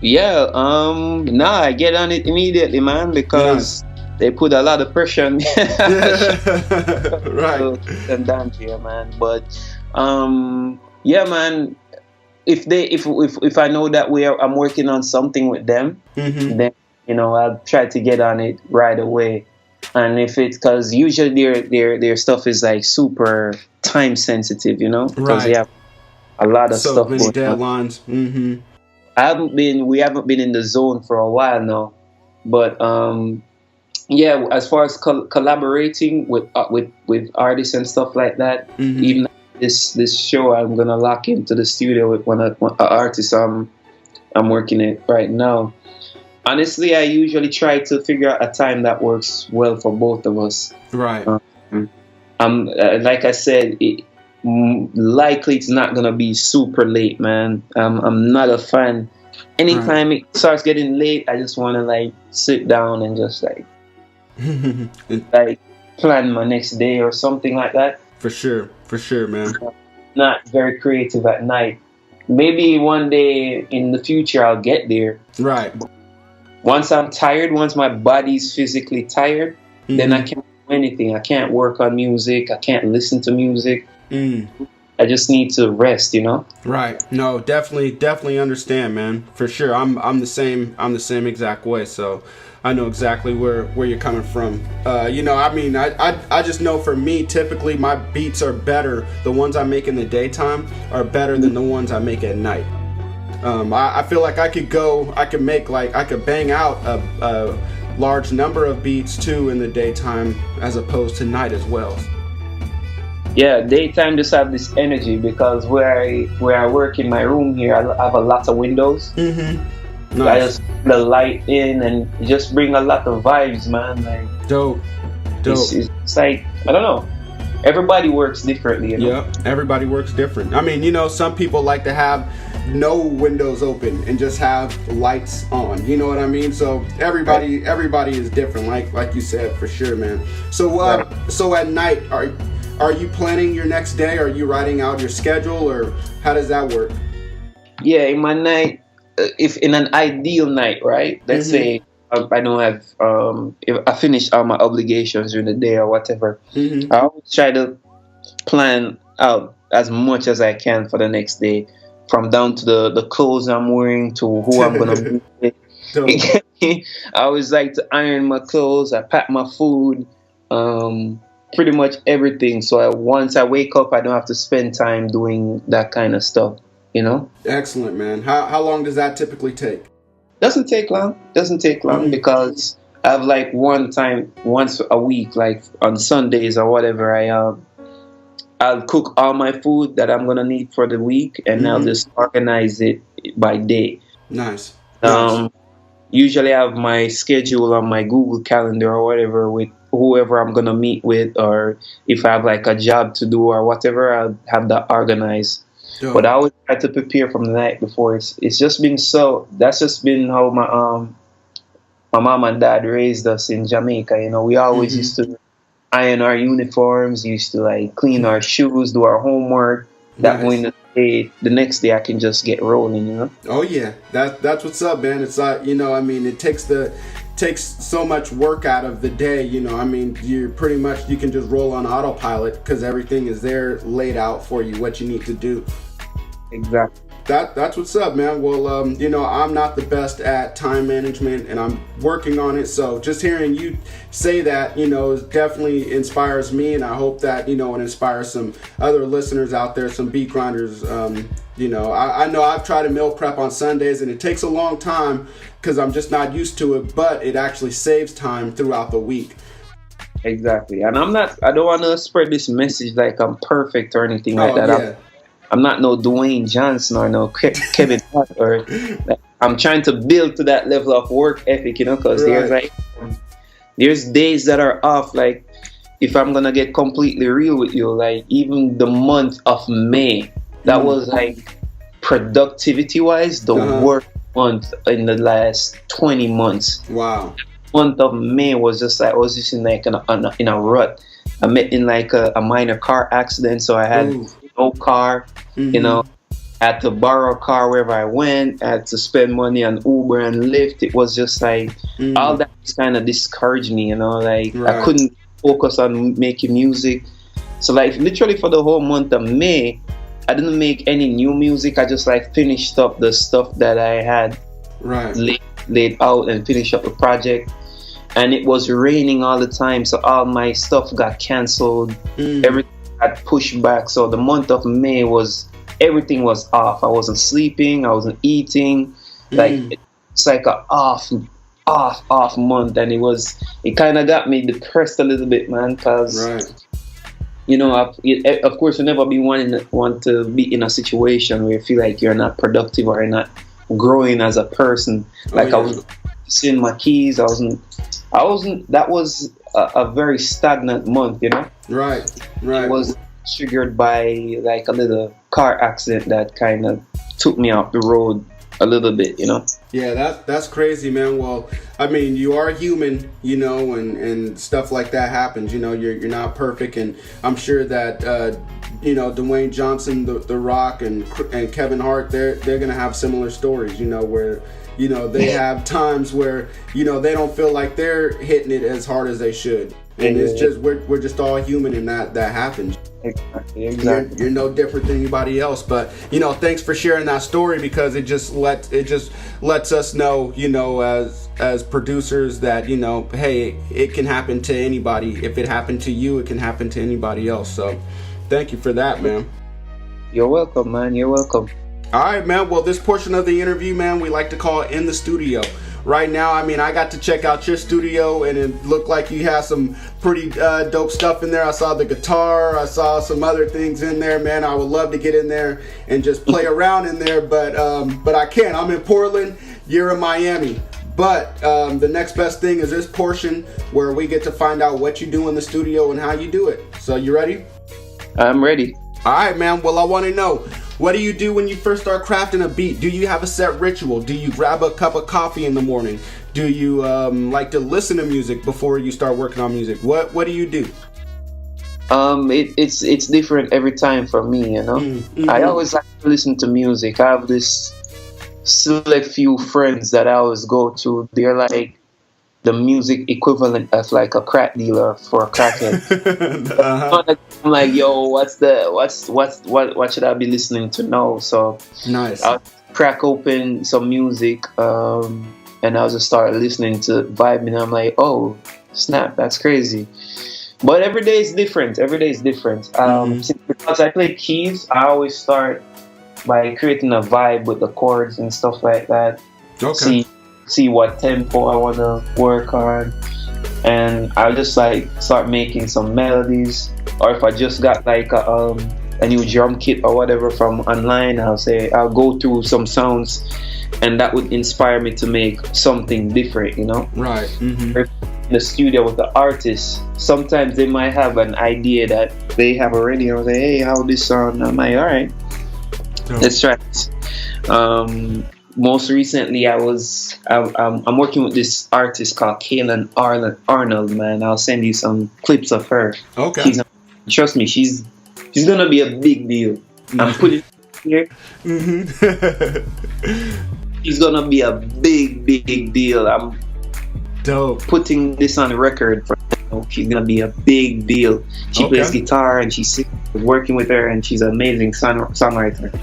Yeah, I get on it immediately, man, because they put a lot of pressure on me. Right. And down here, man. But yeah, man. If I know that I'm working on something with them, then you know I'll try to get on it right away. And if it's because usually their stuff is like super time sensitive, you know, because they have a lot of stuff. So many deadlines. We haven't been in the zone for a while now, but yeah, as far as collaborating with artists and stuff like that, even this show, I'm gonna lock into the studio with one artist I'm working it right now. Honestly, I usually try to figure out a time that works well for both of us. Right. Like I said, likely it's not gonna be super late, man. I'm not a fan. Anytime it starts getting late, I just want to like sit down and just like like plan my next day or something like that. For sure, man. Not very creative at night. Maybe one day in the future I'll get there. Right. Once I'm tired, once my body's physically tired, then I can't do anything. I can't work on music. I can't listen to music. I just need to rest, you know? Right. No, definitely understand, man. For sure. I'm the same exact way. So I know exactly where you're coming from. You know, I mean, I just know for me, typically my beats are better. The ones I make in the daytime are better than the ones I make at night. I feel like I could bang out a large number of beats too in the daytime as opposed to night as well. Yeah, daytime just have this energy because where I work in my room here, I have a lot of windows. I just the light in and just bring a lot of vibes, man. Like dope. It's like, I don't know. Everybody works differently, you know? Yeah, everybody works different. I mean, you know, some people like to have no windows open and just have lights on. You know what I mean? So everybody is different, like you said, for sure, man. So so at night, are you planning your next day? Are you writing out your schedule, or how does that work? Yeah, in my night, if in an ideal night, right? Let's say I don't have if I finish all my obligations during the day or whatever, I always try to plan out as much as I can for the next day, from down to the clothes I'm wearing to who I'm gonna be with. I always like to iron my clothes. I pack my food, pretty much everything. So once I wake up, I don't have to spend time doing that kind of stuff. You know. Excellent, man. How long does that typically take? Doesn't take long because I have like once a week, like on Sundays or whatever, I'll cook all my food that I'm gonna need for the week, and I'll just organize it by day. Nice. Usually I have my schedule on my Google Calendar or whatever with whoever I'm gonna meet with, or if I have like a job to do or whatever, I'll have that organized. Dope. But I always try to prepare from the night before. It's just been that's just been how my mom and dad raised us in Jamaica. You know, we always used to iron our uniforms, used to like clean our shoes, do our homework. That way the next day I can just get rolling, you know? Oh yeah, that's what's up, man. It's like, you know, I mean, it takes so much work out of the day, you know. I mean, you can just roll on autopilot because everything is there laid out for you, what you need to do. Exactly. That's what's up, man. Well, you know, I'm not the best at time management, and I'm working on it. So just hearing you say that, you know, definitely inspires me, and I hope that, you know, it inspires some other listeners out there, some beat grinders. You know, I know I've tried to meal prep on Sundays, and it takes a long time because I'm just not used to it, but it actually saves time throughout the week. Exactly. And I don't want to spread this message like I'm perfect or anything like that. Yeah. I'm not no Dwayne Johnson or no Kevin Hart, or I'm trying to build to that level of work ethic, you know, because there's days that are off. Like, if I'm gonna get completely real with you, like even the month of May, that was like productivity wise the worst month in the last 20 months. Wow. Month of May was just like, I was just in like in a rut. I met in like a minor car accident, so I had no car, you know. I had to borrow a car wherever I went. I had to spend money on Uber and Lyft. It was just like all that just kind of discouraged me, you know. Like I couldn't focus on making music. So like literally for the whole month of May, I didn't make any new music. I just like finished up the stuff that I had laid out and finished up the project. And it was raining all the time, so all my stuff got canceled. Everything got pushed back. So the month of May everything was off. I wasn't sleeping. I wasn't eating. Like it's like a off month, and it kind of got me depressed a little bit, man. Because you know, of course, you never want to be in a situation where you feel like you're not productive or you're not growing as a person. Like I was seeing my keys. I wasn't. That was a very stagnant month, you know. Right. It was triggered by like a little car accident that kind of took me off the road a little bit, you know. Yeah, that's crazy, man. Well, I mean, you are human, you know, and stuff like that happens. You know, you're not perfect, and I'm sure that you know, Dwayne Johnson, The Rock, and Kevin Hart, they're gonna have similar stories, you know, where, you know, they have times where, you know, they don't feel like they're hitting it as hard as they should. And it's just, we're just all human, and that happens. Exactly. You're no different than anybody else. But, you know, thanks for sharing that story, because it just lets us know, you know, as producers, that, you know, hey, it can happen to anybody. If it happened to you, it can happen to anybody else. So thank you for that, man. You're welcome, man. You're welcome. All right, man. Well, this portion of the interview, man, we like to call it In the Studio. Right now, I mean, I got to check out your studio, and it looked like you have some pretty dope stuff in there. I saw the guitar. I saw some other things in there, man. I would love to get in there and just play around in there, but I can't. I'm in Portland. you're in Miami. But the next best thing is this portion where we get to find out what you do in the studio and how you do it. So you ready? I'm ready. All right, man. Well, I want to know, what do you do when you first start crafting a beat? Do you have a set ritual? Do you grab a cup of coffee in the morning? Do you like to listen to music before you start working on music? What do you do? It's different every time for me, you know. Mm-hmm. I always like to listen to music. I have this select few friends that I always go to. They're like the music equivalent of like a crack dealer for a crackhead. I'm like, yo, what should I be listening to now? So nice. I'll crack open some music, and I'll just start listening to vibing. And I'm like, oh snap, that's crazy. But every day is different. Because I play keys, I always start by creating a vibe with the chords and stuff like that. Okay. See what tempo I want to work on, and I'll just like start making some melodies. Or if I just got like a new drum kit or whatever from online, I'll go through some sounds, and that would inspire me to make something different, you know. Right. Mm-hmm. In the studio with the artist, sometimes they might have an idea that they have already. I was like, hey, how this sound? I'm like, all right, let's try it. Most recently, I'm working with this artist called Kngly Arnold, man. I'll send you some clips of her. Okay. Trust me, she's gonna be a big deal. I'm putting it here. Mm-hmm. She's gonna be a big deal. I'm putting this on record for her. She's gonna be a big deal. She plays guitar and she's working with her, and she's an amazing songwriter.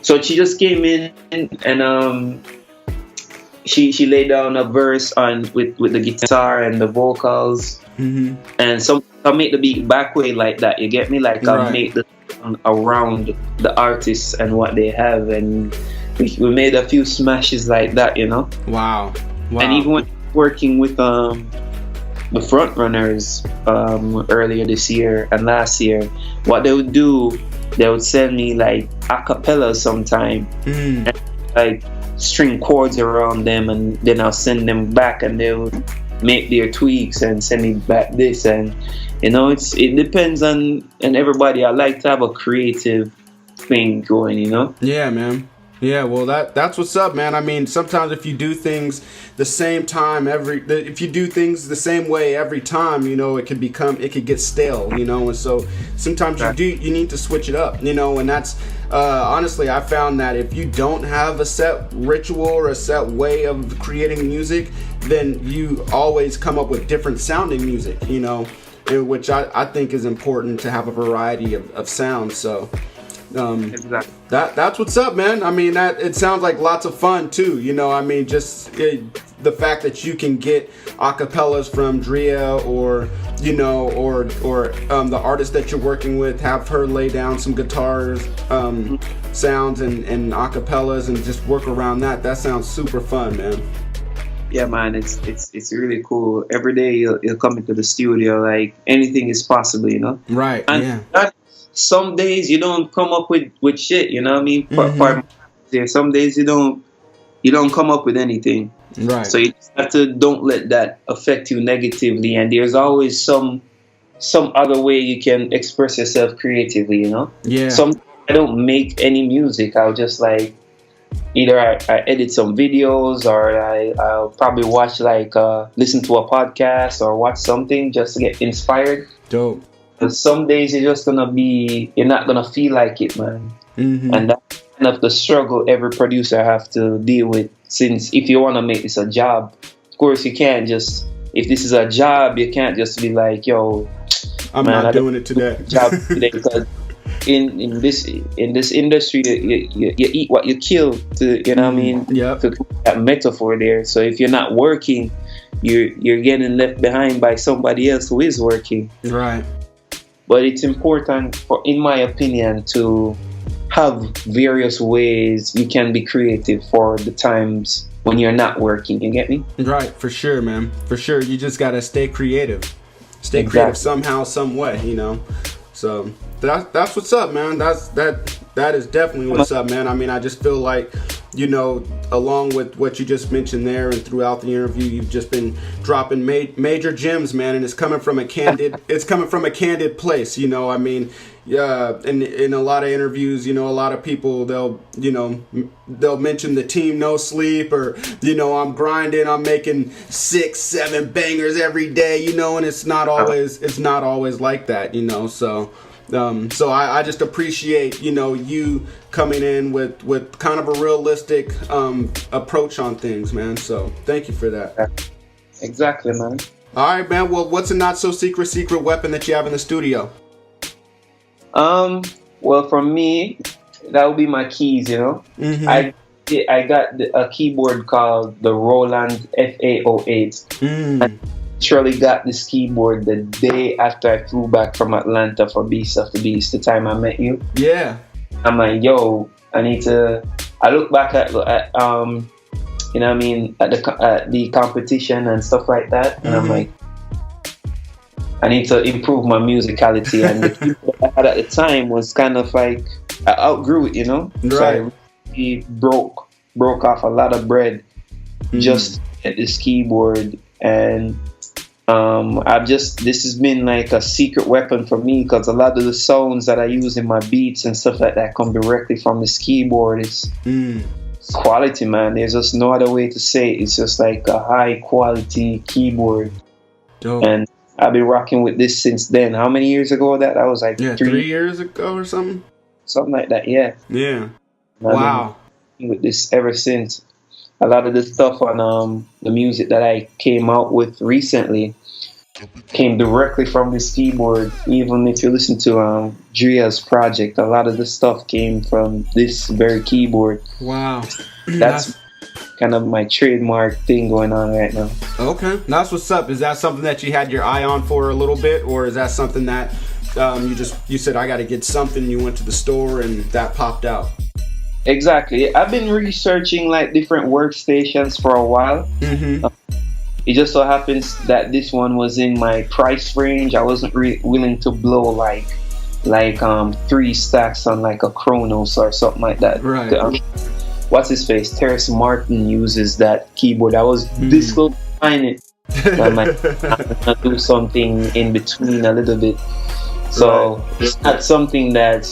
So she just came in and she laid down a verse with the guitar and the vocals, and so I make the beat back way like that. You get me? Like I make the song around the artists and what they have, and we made a few smashes like that, you know. Wow. And even when working with the front runners earlier this year and last year, what they would do, they would send me like a cappella sometime, and like string chords around them, and then I'll send them back, and they would make their tweaks and send me back this, and you know, it depends on everybody. I like to have a creative thing going, you know. Yeah, man. Yeah, well, that's what's up, man. I mean, sometimes if you do things the same time if you do things the same way every time, you know, it could get stale, you know. And so sometimes you need to switch it up, you know. And that's honestly, I found that if you don't have a set ritual or a set way of creating music, then you always come up with different sounding music, you know, which I think is important to have a variety of sounds. So exactly. That's what's up, man. I mean, it sounds like lots of fun too, you know. I mean, just the fact that you can get acapellas from Dria, or you know, or the artist that you're working with, have her lay down some guitars, sounds and acapellas, and just work around that. That sounds super fun, man. Yeah, man, it's really cool. Every day you'll come into the studio, like anything is possible, you know. Right. And some days you don't come up with shit, you know what I mean? Some days you don't come up with anything. Right. So you just have to don't let that affect you negatively, and there's always some other way you can express yourself creatively, you know? Yeah. I don't make any music. I'll just like either I edit some videos, or I'll probably watch listen to a podcast or watch something just to get inspired. Dope. Because some days you're not gonna feel like it, man. Mm-hmm. And that's kind of the struggle every producer have to deal with. Since if you want to make this a job, of course you can't just. If this is a job, you can't just be like, "Yo, I'm not doing it today." Job today, because in this industry, you eat what you kill. You know what I mean? Yeah. To that metaphor there. So if you're not working, you're getting left behind by somebody else who is working. Right. But it's important, in my opinion, to have various ways you can be creative for the times when you're not working. You get me? Right, for sure, man. For sure. You just got to stay creative. Stay creative somehow, some way, you know? So that's what's up, man. That is definitely what's up, man. I mean, I just feel like along with what you just mentioned there and throughout the interview, you've just been dropping major gems, man, and it's coming from a candid place. I mean, yeah, in a lot of interviews, a lot of people, they'll mention the team No Sleep, or I'm grinding, I'm making 6-7 bangers every day, and it's not always like that, so I just appreciate you coming in with kind of a realistic approach on things, man. So thank you for that. Exactly, man. All right, man. Well, what's a not so secret weapon that you have in the studio? Well, for me, that would be my keys. Mm-hmm. I got a keyboard called the Roland FA08. I literally got this keyboard the day after I flew back from Atlanta for Beast of the Beast, the time I met you. Yeah. I'm like, yo, I look back at at the competition and stuff like that, and I'm like, I need to improve my musicality. And the keyboard I had at the time was kind of like, I outgrew it, Right. So I really broke off a lot of bread just at this keyboard. And this has been like a secret weapon for me, because a lot of the sounds that I use in my beats and stuff like that come directly from this keyboard. It's quality, man. There's just no other way to say it. It's just like a high quality keyboard. Dope. And I've been rocking with this since then. How many years ago that was? Like 3 years ago or something? Something like that, yeah. Yeah. Wow. I've been with this ever since. A lot of the stuff on the music that I came out with recently came directly from this keyboard. Even if you listen to Dria's project, a lot of the stuff came from this very keyboard. Wow. That's kind of my trademark thing going on right now. Okay, that's what's up. Is that something that you had your eye on for a little bit, or is that something that you said, I got to get something, you went to the store and that popped out? Exactly. I've been researching like different workstations for a while. It just so happens that this one was in my price range. I wasn't willing to blow like 3 stacks on like a Kronos or something like that. Right. What's his face? Terrace Martin uses that keyboard. I was this close to find it. I might do something in between a little bit. So it's not something that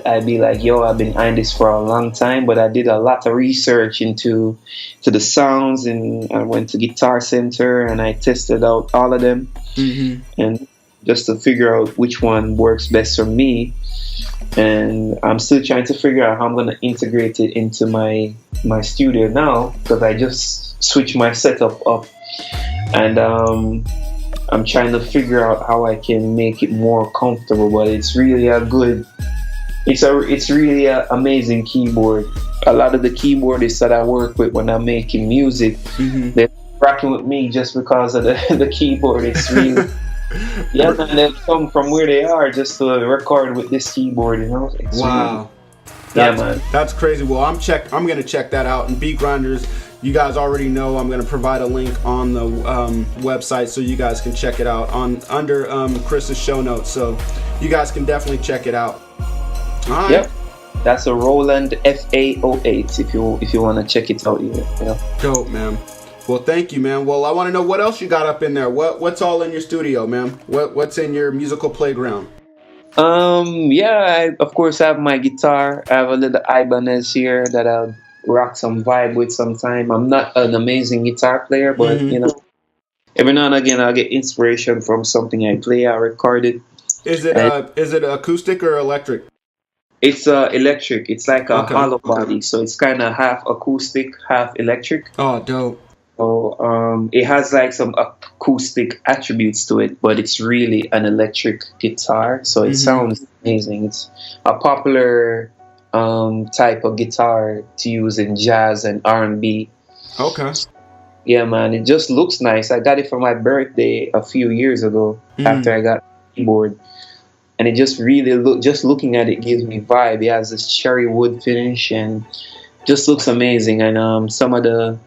I'd be like, yo, I've been eyeing this for a long time, but I did a lot of research into the sounds, and I went to Guitar Center and I tested out all of them, and just to figure out which one works best for me. And I'm still trying to figure out how I'm going to integrate it into my studio now, because I just switched my setup up, and I'm trying to figure out how I can make it more comfortable. But it's really it's really an amazing keyboard. A lot of the keyboardists that I work with when I'm making music, they're rocking with me just because of the keyboard. It's really yeah, man, they've come from where they are just to record with this keyboard, It's wow. Really, man. That's crazy. Well, I'm gonna check that out. And Beat Grinders, you guys already know I'm gonna provide a link on the website so you guys can check it out under Kris's show notes. So you guys can definitely check it out. All right. Yep. That's a Roland FA08 if you want to check it out. Dope, man. Well, thank you, man. Well, I want to know what else you got up in there. What's all in your studio, man? What's in your musical playground? I of course have my guitar. I have a little Ibanez here that I'll rock some vibe with sometime. I'm not an amazing guitar player, but every now and again I'll get inspiration from something I play. I record it. Is it acoustic or electric? It's electric. It's like a hollow body, so it's kind of half acoustic, half electric. Oh, dope. So it has like some acoustic attributes to it, but it's really an electric guitar, so it sounds amazing. It's a popular type of guitar to use in jazz and R&B. Okay. Yeah, man, it just looks nice. I got it for my birthday a few years ago after I got the keyboard, and it just really just looking at it gives me vibe. It has this cherry wood finish and just looks amazing. And some of the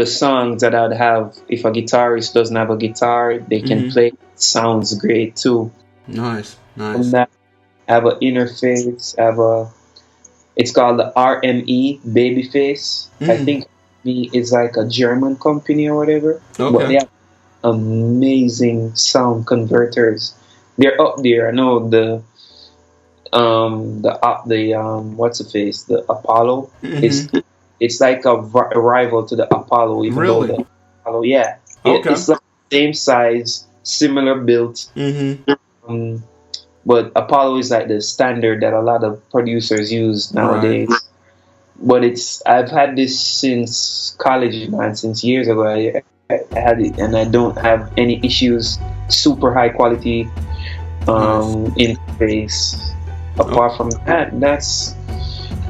songs that I'd have, if a guitarist doesn't have a guitar, they can play. It sounds great too. Nice. And that, I have an interface. I have It's called the RME Babyface. I think me is like a German company or whatever. Okay. But they have amazing sound converters. They're up there. I know the what's the face? The Apollo. It's like a rival to the Apollo, even though the Apollo, yeah. Okay. It's like the same size, similar built. But Apollo is like the standard that a lot of producers use nowadays. Right. But I've had this since college, man, since years ago. I had it, and I don't have any issues. Super high quality interface. Apart from that, that's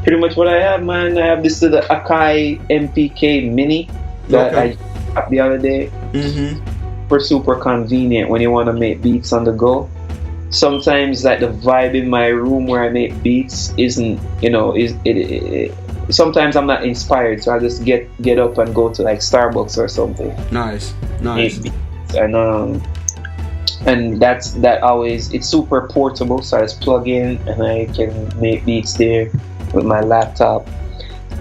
pretty much what I have, man. I have this little Akai MPK Mini that I got the other day. Super convenient when you want to make beats on the go. Sometimes like the vibe in my room where I make beats isn't, sometimes I'm not inspired, so I just get up and go to like Starbucks or something. Nice. And that always, it's super portable, so I just plug in and I can make beats there with my laptop.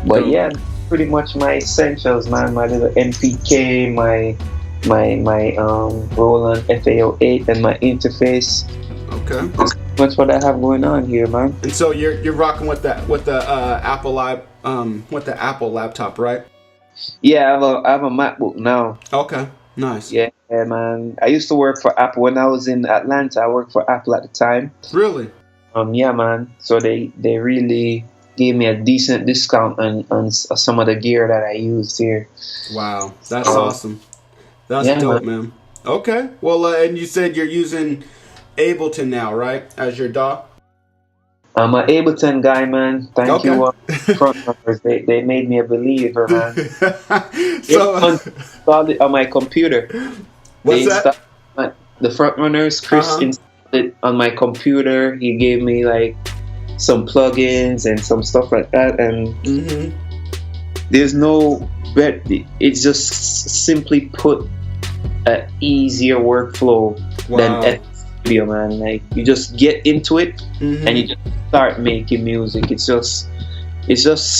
But yeah, pretty much my essentials, man. My little MPK, my Roland FAO8 and my interface. Okay. That's much what I have going on here, man. And so you're rocking with the Apple laptop, right? Yeah, I have a MacBook now. Okay. Nice. Yeah, man. I used to work for Apple when I was in Atlanta. I worked for Apple at the time. Really? Yeah, man. So they really gave me a decent discount on some of the gear that I used here. Wow, that's awesome. That's dope, man. Okay. Well, and you said you're using Ableton now, right? As your DAW? I'm an Ableton guy, man. Thank you, front numbers. They made me a believer, man. So installed it on my computer. What's that? The front runners, Kris installed it on my computer. He gave me like some plugins and some stuff like that, and there's no better. It's just simply put an easier workflow than Studio, man. Like you just get into it and you just start making music. It's just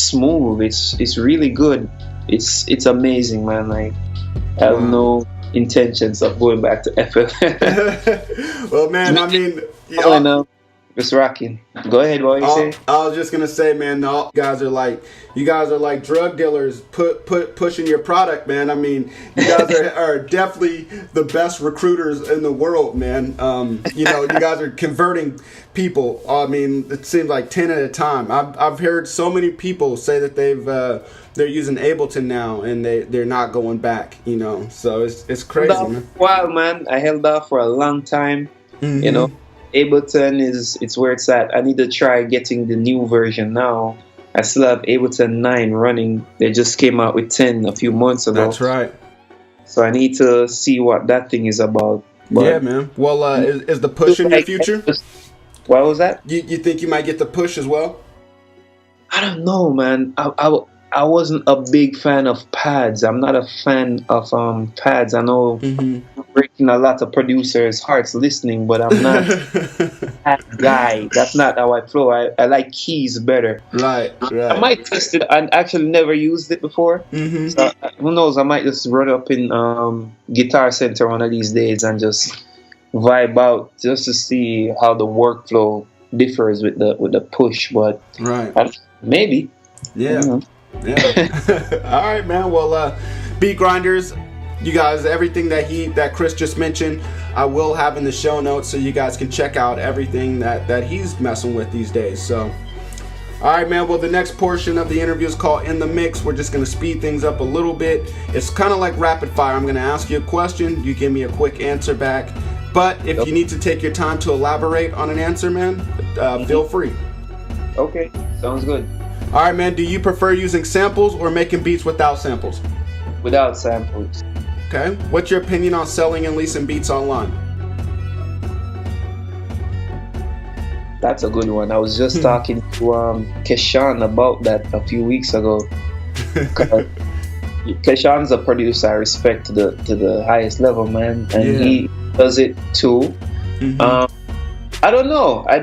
smooth. It's really good. It's amazing, man. Like I have no intentions of going back to FL. Well, man, I mean, it's rocking. Go ahead, what you say? I was just gonna say, man, you guys are like drug dealers pushing your product, man. I mean, you guys are definitely the best recruiters in the world, man. You guys are converting people. I mean, it seems like 10 at a time. I've heard so many people say that they're using Ableton now and they're not going back. So it's crazy, man. Wow, man. I held off for a long time. Ableton it's where it's at. I need to try getting the new version now. I still have Ableton 9 running. They just came out with 10 a few months ago. That's right. So I need to see what that thing is about. But yeah, man. Well, is the push in your future? What was that? You think you might get the push as well? I don't know, man. I wasn't a big fan of pads. I'm not a fan of pads. I know breaking a lot of producers' hearts listening, but I'm not that guy. That's not how I flow. I like keys better. Right. I might test it. I actually never used it before. So who knows? I might just run up in Guitar Center one of these days and just vibe out just to see how the workflow differs with the push. But maybe. Yeah. Yeah. All right, man. Well, Beat Grinders, you guys, everything that Kris just mentioned, I will have in the show notes so you guys can check out everything that he's messing with these days. So, all right, man. Well, the next portion of the interview is called In the Mix. We're just going to speed things up a little bit. It's kind of like rapid fire. I'm going to ask you a question. You give me a quick answer back. But if you need to take your time to elaborate on an answer, man, feel free. Okay. Sounds good. All right, man. Do you prefer using samples or making beats without samples? Without samples. Okay. What's your opinion on selling and leasing beats online? That's a good one. I was just talking to Keshawn about that a few weeks ago. Keshawn's a producer I respect to the highest level, man, and he does it too. I don't know. I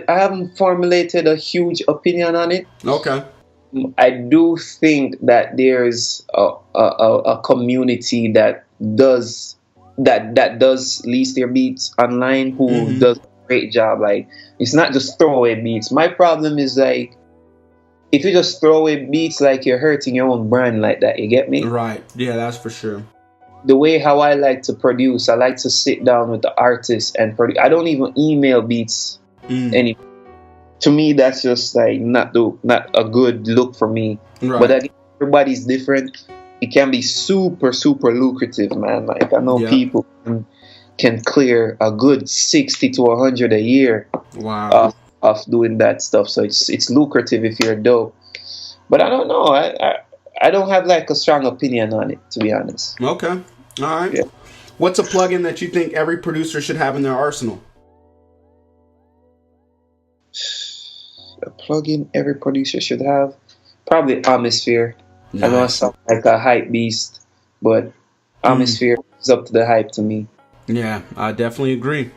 haven't formulated a huge opinion on it. Okay. I do think that there's a community that does lease their beats online who does a great job. Like, it's not just throwaway beats. My problem is, like, if you just throw away beats, like, you're hurting your own brand like that. You get me? Right. Yeah, that's for sure. The way how I like to produce, I like to sit down with the artist and produce. I don't even email beats anymore. To me, that's just like not a good look for me. Right. But again, everybody's different. It can be super, super lucrative, man. Like, I know people can clear a good 60 to 100 a year. Wow. Of doing that stuff. So it's lucrative if you're dope. But I don't know. I don't have like a strong opinion on it, to be honest. Okay. All right. Yeah. What's a plugin that you think every producer should have in their arsenal? A plugin every producer should have? Probably Atmosphere. Nice. I know I sound like a hype beast, but Atmosphere is up to the hype to me. Yeah, I definitely agree.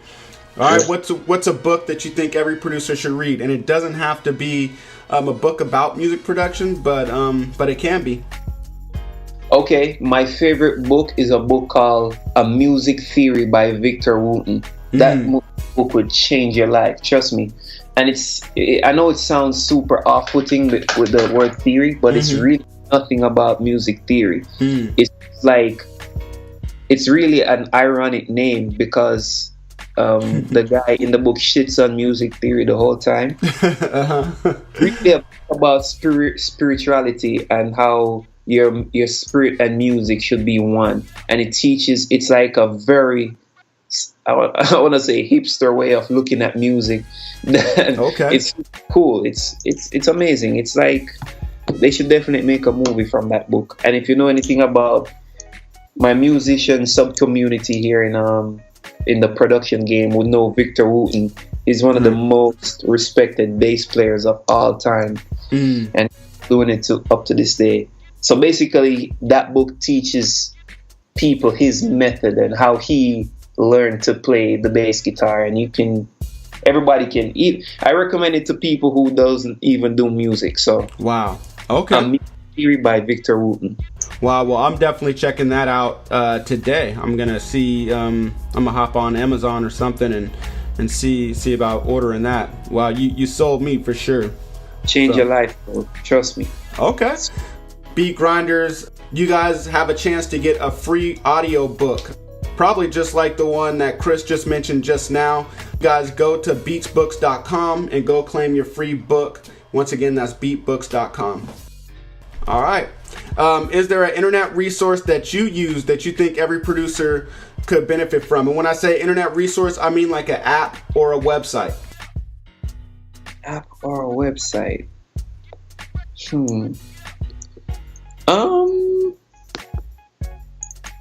All right, what's a book that you think every producer should read? And it doesn't have to be a book about music production, but it can be. Okay, my favorite book is a book called A Music Theory by Victor Wooten. That book would change your life, trust me. And I know it sounds super off-putting with the word theory, but it's really nothing about music theory. It's like, it's really an ironic name because the guy in the book shits on music theory the whole time. Really about spirituality and how your spirit and music should be one. And it teaches, it's like a very, I want to say, hipster way of looking at music. Okay. It's cool. It's amazing. It's like, they should definitely make a movie from that book. And if you know anything about my musician sub-community here in the production game, would know Victor Wooten is one of the most respected bass players of all time, and doing it up to this day. So basically, that book teaches people his method and how he learned to play the bass guitar, and everybody can eat. I recommend it to people who doesn't even do music. So wow, okay. Theory by Victor Wooten. Wow, well, I'm definitely checking that out today. I'm gonna see. I'm gonna hop on Amazon or something and see about ordering that. Wow, you sold me for sure. Change your life, bro. Trust me. Okay. Beat Grinders, you guys have a chance to get a free audio book, probably just like the one that Kris just mentioned just now. You guys go to beatsbooks.com and go claim your free book. Once again, that's beatbooks.com. All right. Is there an internet resource that you use that you think every producer could benefit from? And when I say internet resource, I mean like an app or a website. App or a website?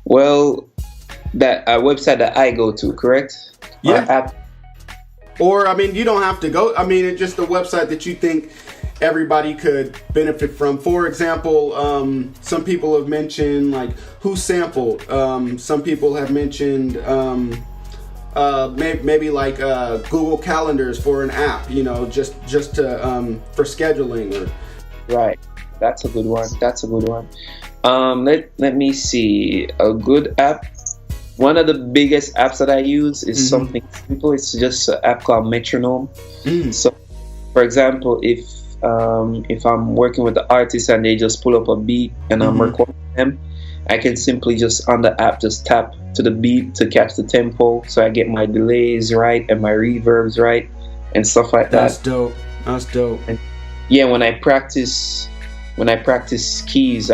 Well, that a website that I go to, correct? Yeah. Or app. Or, I mean, you don't have to go. I mean, it's just a website that you think everybody could benefit from. For example, some people have mentioned like Who Sampled. Some people have mentioned maybe like Google Calendars for an app, just to for scheduling. Right. That's a good one. Let me see. A good app. One of the biggest apps that I use is something simple. It's just an app called Metronome. So, for example, if I'm working with the artist and they just pull up a beat and I'm recording them, I can simply just on the app just tap to the beat to catch the tempo, so I get my delays right and my reverbs right and stuff like that. That's dope. And yeah, when I practice keys,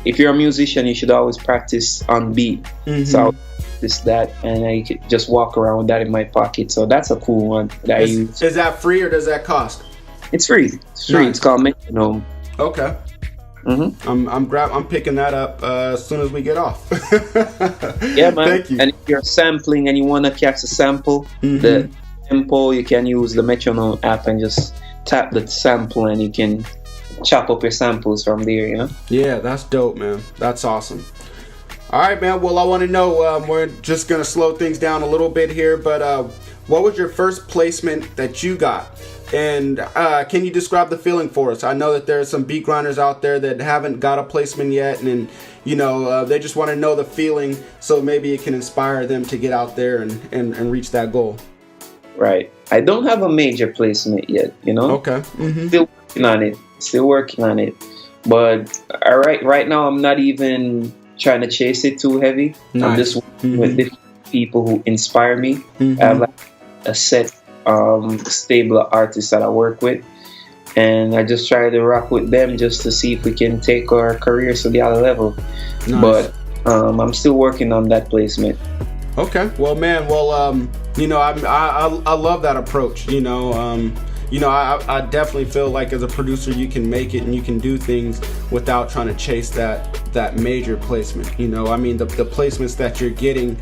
if you're a musician, you should always practice on beat. So I'll practice that, and I could just walk around with that in my pocket. So that's a cool one that I use. Is that free or does that cost? It's free. It's free. Nice. It's called Metronome. Okay. I'm picking that up as soon as we get off. Yeah, man. Thank you. And if you're sampling and you want to catch a sample, the tempo, you can use the Metronome app and just tap the sample, and you can chop up your samples from there, Yeah, that's dope, man. That's awesome. All right, man. Well, I want to know, we're just going to slow things down a little bit here, but what was your first placement that you got? And can you describe the feeling for us? I know that there are some beat grinders out there that haven't got a placement yet, and they just want to know the feeling, so maybe it can inspire them to get out there and reach that goal. Right. I don't have a major placement yet, Okay. Mm-hmm. Still working on it. But right now, I'm not even trying to chase it too heavy. Nice. I'm just working with different people who inspire me. Mm-hmm. I have like a set stable of artists that I work with, and I just try to rock with them just to see if we can take our careers to the other level. Nice. But I'm still working on that placement. Okay. Well, man. I love that approach. I definitely feel like as a producer, you can make it and you can do things without trying to chase that major placement. The placements that you're getting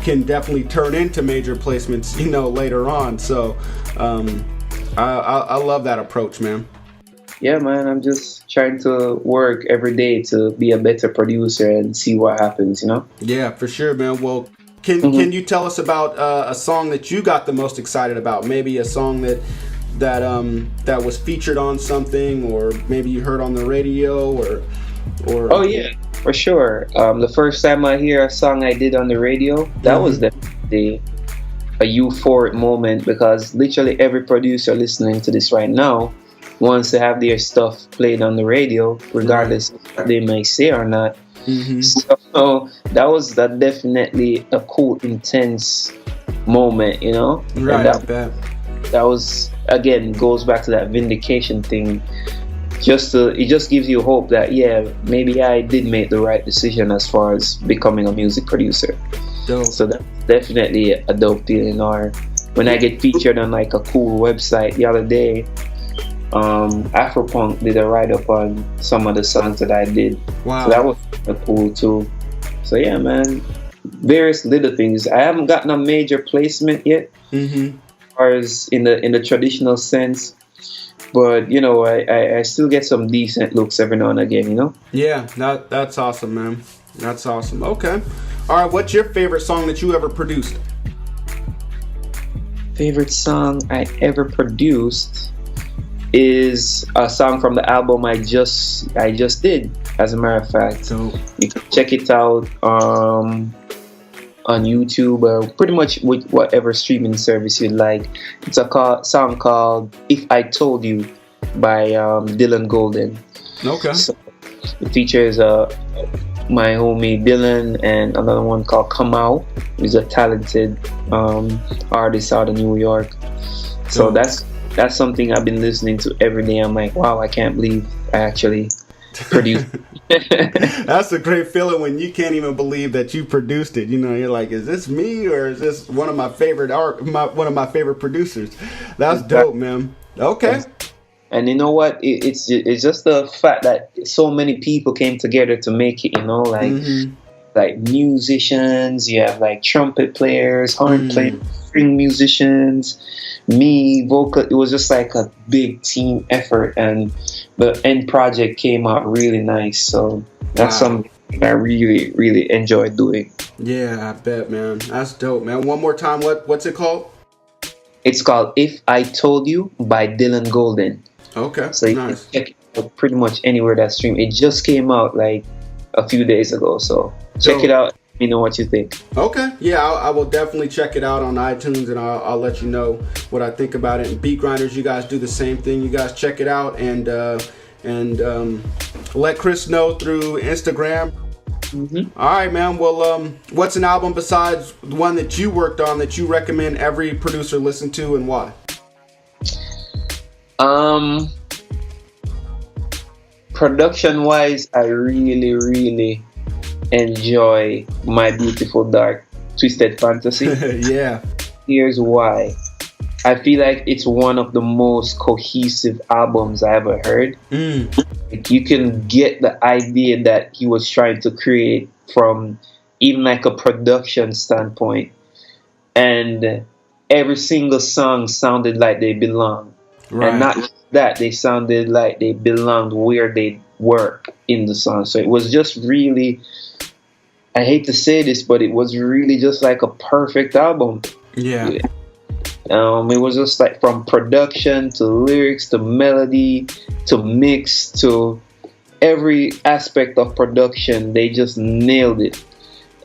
can definitely turn into major placements, later on. So I love that approach, man. Yeah, man. I'm just trying to work every day to be a better producer and see what happens, Yeah, for sure, man. Well, can you tell us about a song that you got the most excited about? Maybe a song that was featured on something, or maybe you heard on the radio, or Oh yeah, for sure. The first time I hear a song I did on the radio, that was definitely a euphoric moment, because literally every producer listening to this right now wants to have their stuff played on the radio, regardless of what they may say or not. Mm-hmm. So that was definitely a cool, intense moment, Right. That was, again, goes back to that vindication thing. It just gives you hope that, yeah, maybe I did make the right decision as far as becoming a music producer. Dope. So that's definitely a dope feeling. Or when I get featured on like a cool website the other day, Afropunk did a write-up on some of the songs that I did. Wow. So that was cool too. So yeah, man, various little things. I haven't gotten a major placement yet, as far as in the traditional sense, but I still get some decent looks every now and again. Yeah, that's awesome, man. That's awesome. Okay, all right. What's your favorite song that you ever produced? Favorite song I ever produced is a song from the album I just did, as a matter of fact. So you can check it out on YouTube, or pretty much with whatever streaming service you'd like. It's a song called "If I Told You" by Dylan Golden. Okay. So it features my homie Dylan and another one called Kamau, who's a talented artist out of New York. So that's something I've been listening to every day. I'm like, wow, I can't believe I actually produced. That's a great feeling when you can't even believe that you produced it. You're like, is this me, or is this one of my favorite one of my favorite producers? That's dope, man. Okay. And you know what? It's just the fact that so many people came together to make it. Like musicians, you have like trumpet players, horn players, string musicians, me, vocal. It was just like a big team effort, and the end project came out really nice. So that's something I really, really enjoyed doing. Yeah, I bet, man. That's dope, man. One more time, what's it called? It's called "If I Told You" by Dylan Golden. Okay, so you can check it out pretty much anywhere that stream. It just came out like a few days ago, so check it out. Let me know what you think. Okay, yeah, I will definitely check it out on iTunes, and I'll let you know what I think about it. And Beat Grinders, you guys do the same thing. You guys check it out and let Kris know through Instagram. All right, man. Well, what's an album besides the one that you worked on that you recommend every producer listen to, and why? Production wise, I really, really enjoy My Beautiful Dark Twisted Fantasy. Yeah. Here's why. I feel like it's one of the most cohesive albums I ever heard. Like, you can get the idea that he was trying to create from even like a production standpoint. And every single song sounded like they belonged. Right. And not just that, they sounded like they belonged where they were in the song. So it was just really, I hate to say this, but it was really just like a perfect album. Yeah. It was just like from production to lyrics to melody to mix to every aspect of production. They just nailed it.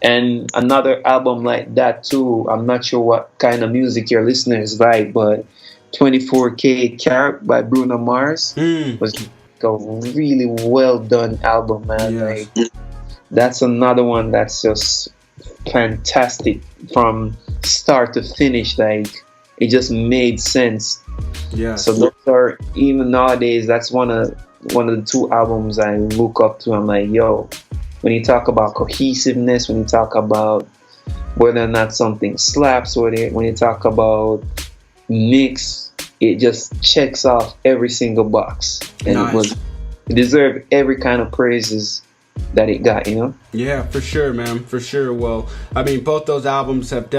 And another album like that too, I'm not sure what kind of music your listeners like, but 24K Carat by Bruno Mars was a really well done album, man. Yes. Like, that's another one that's just fantastic from start to finish. Like, it just made sense. Yeah. So those are, even nowadays, that's one of the two albums I look up to. I'm like, yo, when you talk about cohesiveness, when you talk about whether or not something slaps, when you talk about mix, it just checks off every single box. And Nice. it deserved every kind of praises that it got, you know? Yeah, for sure, man, for sure. Well, I mean, both those albums have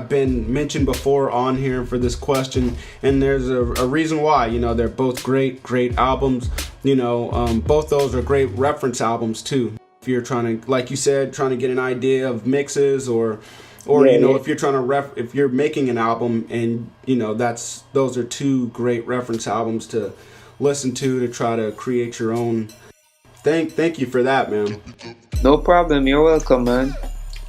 been mentioned before on here for this question, and there's a reason why. You know, they're both great albums. You know, both those are great reference albums too. If you're trying to, like you said, trying to get an idea of mixes, or you know, if you're trying to if you're making an album, and you know, those are two great reference albums to listen to try to create your own. Thank you for that, man. No problem. You're welcome, man.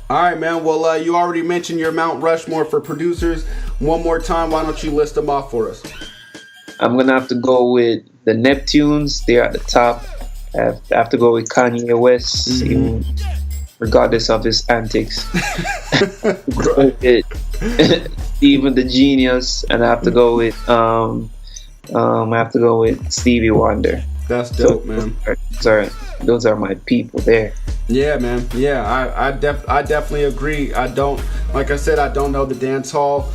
All right, man. Well, you already mentioned your Mount Rushmore for producers. One more time, why don't you list them off for us? I'm going to have to go with the Neptunes. They're at the top. I have to go with Kanye West, even regardless of his antics. Even the Genius. And I have to go with Stevie Wonder. That's dope, man. Those are my people there. Yeah, man. Yeah, I definitely agree. I don't know the dancehall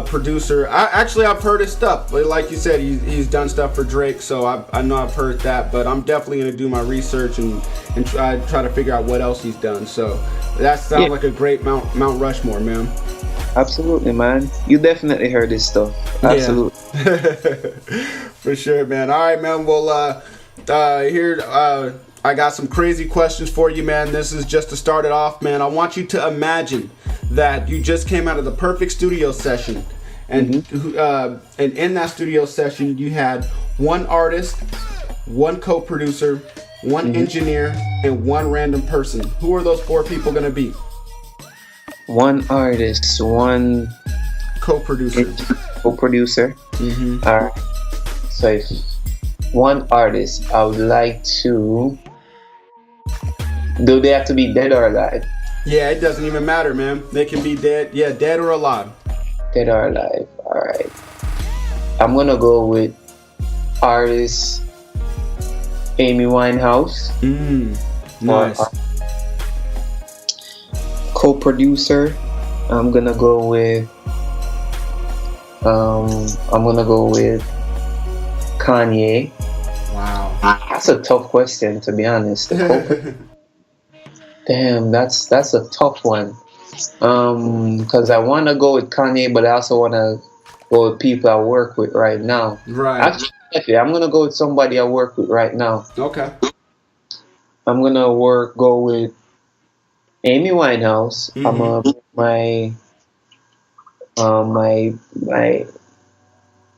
producer. I've heard his stuff. But like you said, he's done stuff for Drake, so I know I've heard that. But I'm definitely gonna do my research and try to figure out what else he's done. So that sounds like a great Mount Rushmore, man. Absolutely, man. You definitely heard his stuff. Absolutely. Yeah. For sure, man. All right, man. Well, here I got some crazy questions for you, man. This is just to start it off, man. I want you to imagine that you just came out of the perfect studio session, and in that studio session you had one artist, one co-producer, one engineer, and one random person. Who are those four people going to be? One artist, one co-producer. All right. So if one artist, I would like to. Do they have to be dead or alive? Yeah, it doesn't even matter, man. They can be dead. Yeah, dead or alive. Dead or alive. All right. I'm gonna go with artist Amy Winehouse. Nice. Co-producer, I'm gonna go with Kanye. Wow. That's a tough question, to be honest. Damn, that's a tough one. Because I want to go with Kanye, but I also want to go with people I work with right now. Right. Actually, I'm gonna go with somebody I work with right now. Okay. I'm gonna go with Amy Winehouse. I'm gonna put my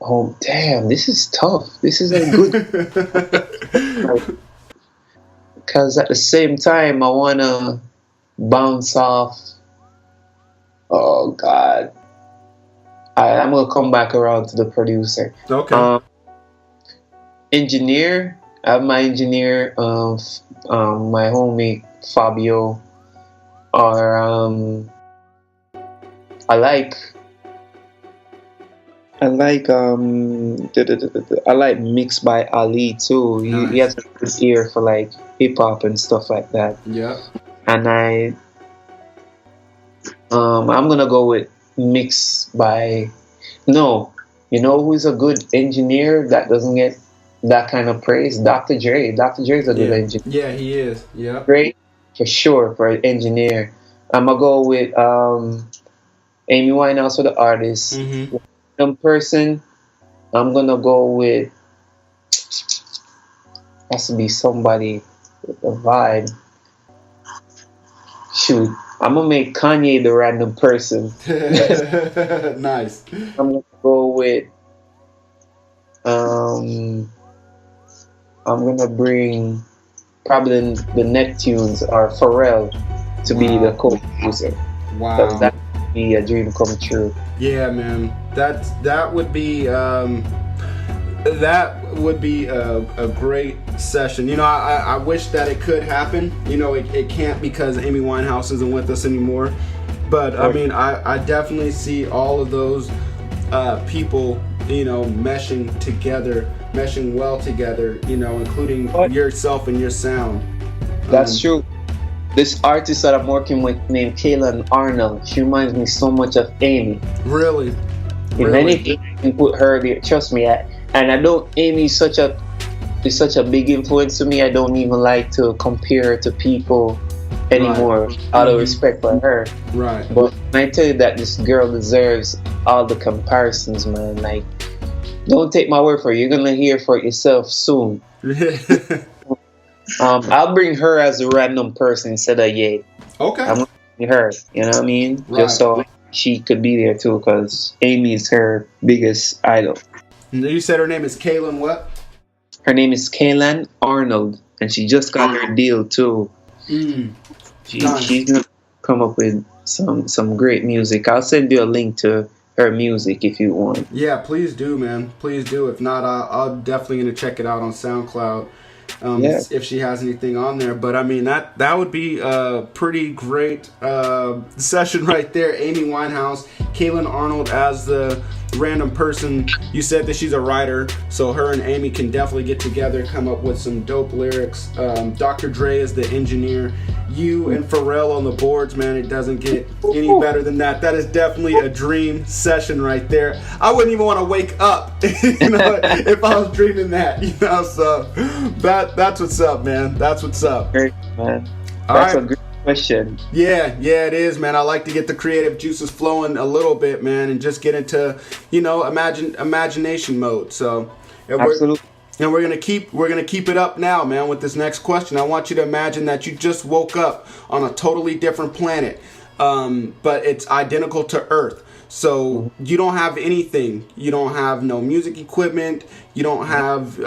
home. Damn, this is tough. This is a good. Because at the same time, I wanna bounce off. Oh God. I'm gonna come back around to the producer. Okay. Engineer. I have my engineer, my homie Fabio. Or I like Mix by Ali too. He has a good ear for like hip hop and stuff like that. Yeah. And I'm gonna go with Mix by. No, you know who's a good engineer that doesn't get that kind of praise? Dr. Dre. Dr. Dre is a good engineer. Yeah, he is. Yeah. Great for sure for an engineer. I'm gonna go with Amy Winehouse for the artist. One person, I'm gonna go with. Has to be somebody with a vibe. Shoot, I'm gonna make Kanye the random person. Nice. I'm gonna go with I'm gonna bring probably the Neptunes or Pharrell to be the co-producer. Wow. So that would be a dream come true. Yeah, man. That would be a great session. You know, I wish that it could happen. You know, it can't because Amy Winehouse isn't with us anymore. But I mean, I definitely see all of those people, you know, meshing well together, you know, including yourself and your sound. That's true. This artist that I'm working with named Kayla Arnold, she reminds me so much of Amy. Really? If anything, I can put her there. Trust me. Amy is such a big influence to me. I don't even like to compare her to people anymore, out of respect for her. Right. But when I tell you that this girl deserves all the comparisons, man, like, don't take my word for it. You're gonna hear for it yourself soon. I'll bring her as a random person instead of Ye. Okay. I'm gonna bring her. You know what I mean? Right. Just so she could be there too, because Amy is her biggest idol. You said her name is Kaylin what? Her name is Kaylan Arnold, and she just got her deal too. She's gonna come up with some great music. I'll send you a link to her music if you want. Yeah, please do, man. Please do. If not, I'll definitely gonna check it out on SoundCloud. If she has anything on there. But I mean, that would be a pretty great session right there. Amy Winehouse, Kaylin Arnold as the random person. You said that she's a writer, so her and Amy can definitely get together, come up with some dope lyrics. Dr. Dre is the engineer. You and Pharrell on the boards, man. It doesn't get any better than that. That is definitely a dream session right there. I wouldn't even want to wake up, you know, if I was dreaming that, you know. So that's what's up, man. That's what's up. Great, man. That's a great question. Yeah, it is, man. I like to get the creative juices flowing a little bit, man, and just get into, you know, imagination mode. So, absolutely. And we're gonna keep it up now, man, with this next question. I want you to imagine that you just woke up on a totally different planet, but it's identical to Earth. So you don't have anything. You don't have no music equipment. You don't have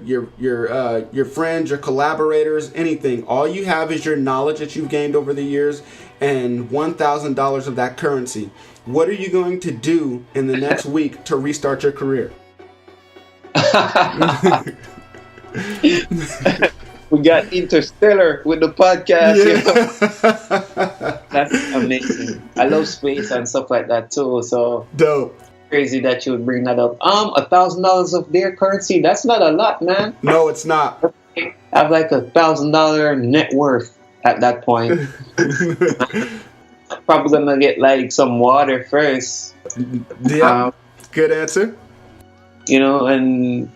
your friends, your collaborators, anything. All you have is your knowledge that you've gained over the years and $1,000 of that currency. What are you going to do in the next week to restart your career? We got Interstellar with the podcast. Yeah. That's amazing. I love space and stuff like that too. So dope. Crazy that you would bring that up. $1,000 of their currency. That's not a lot, man. No, it's not. I have like $1,000 net worth at that point. I'm probably gonna get like some water first. Yeah. Good answer. You know, and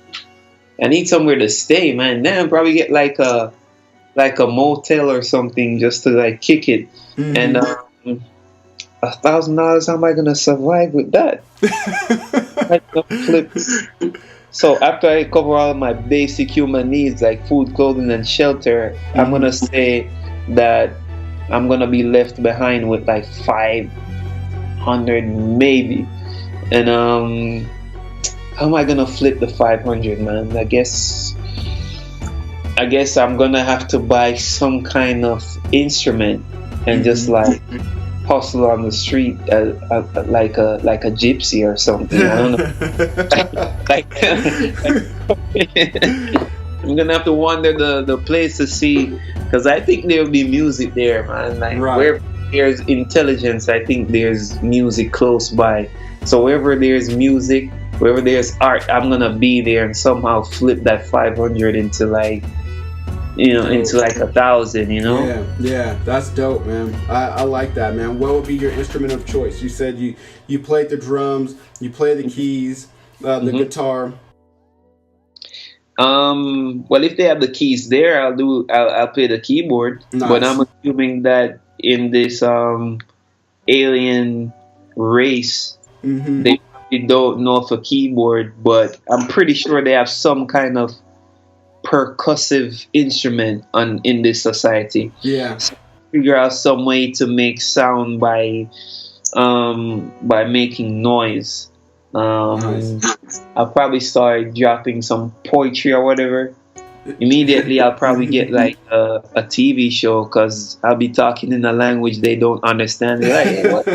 I need somewhere to stay, man. Then I'll probably get like a motel or something just to like kick it. And $1,000, how am I gonna survive with that? So after I cover all my basic human needs like food, clothing, and shelter, I'm gonna say that I'm gonna be left behind with like 500 maybe. And how am I gonna flip the 500, man? I guess I'm gonna have to buy some kind of instrument and just like hustle on the street like a gypsy or something. I don't know. I'm gonna have to wander the place to see, because I think there'll be music there, man. Like where there's intelligence, I think there's music close by. So wherever there's music, wherever there's art, I'm gonna be there and somehow flip that 500 into like, you know, into like 1,000, you know? Yeah, that's dope, man. I like that, man. What would be your instrument of choice? You said you played the drums, you play the keys, the guitar. Well, if they have the keys there, I'll play the keyboard. Nice. But I'm assuming that in this alien race, they don't know of a keyboard, but I'm pretty sure they have some kind of percussive instrument in this society. Yeah. figure out some way to make sound by making noise. I'll probably start dropping some poetry or whatever. Immediately, I'll probably get like a TV show because I'll be talking in a language they don't understand. They're like,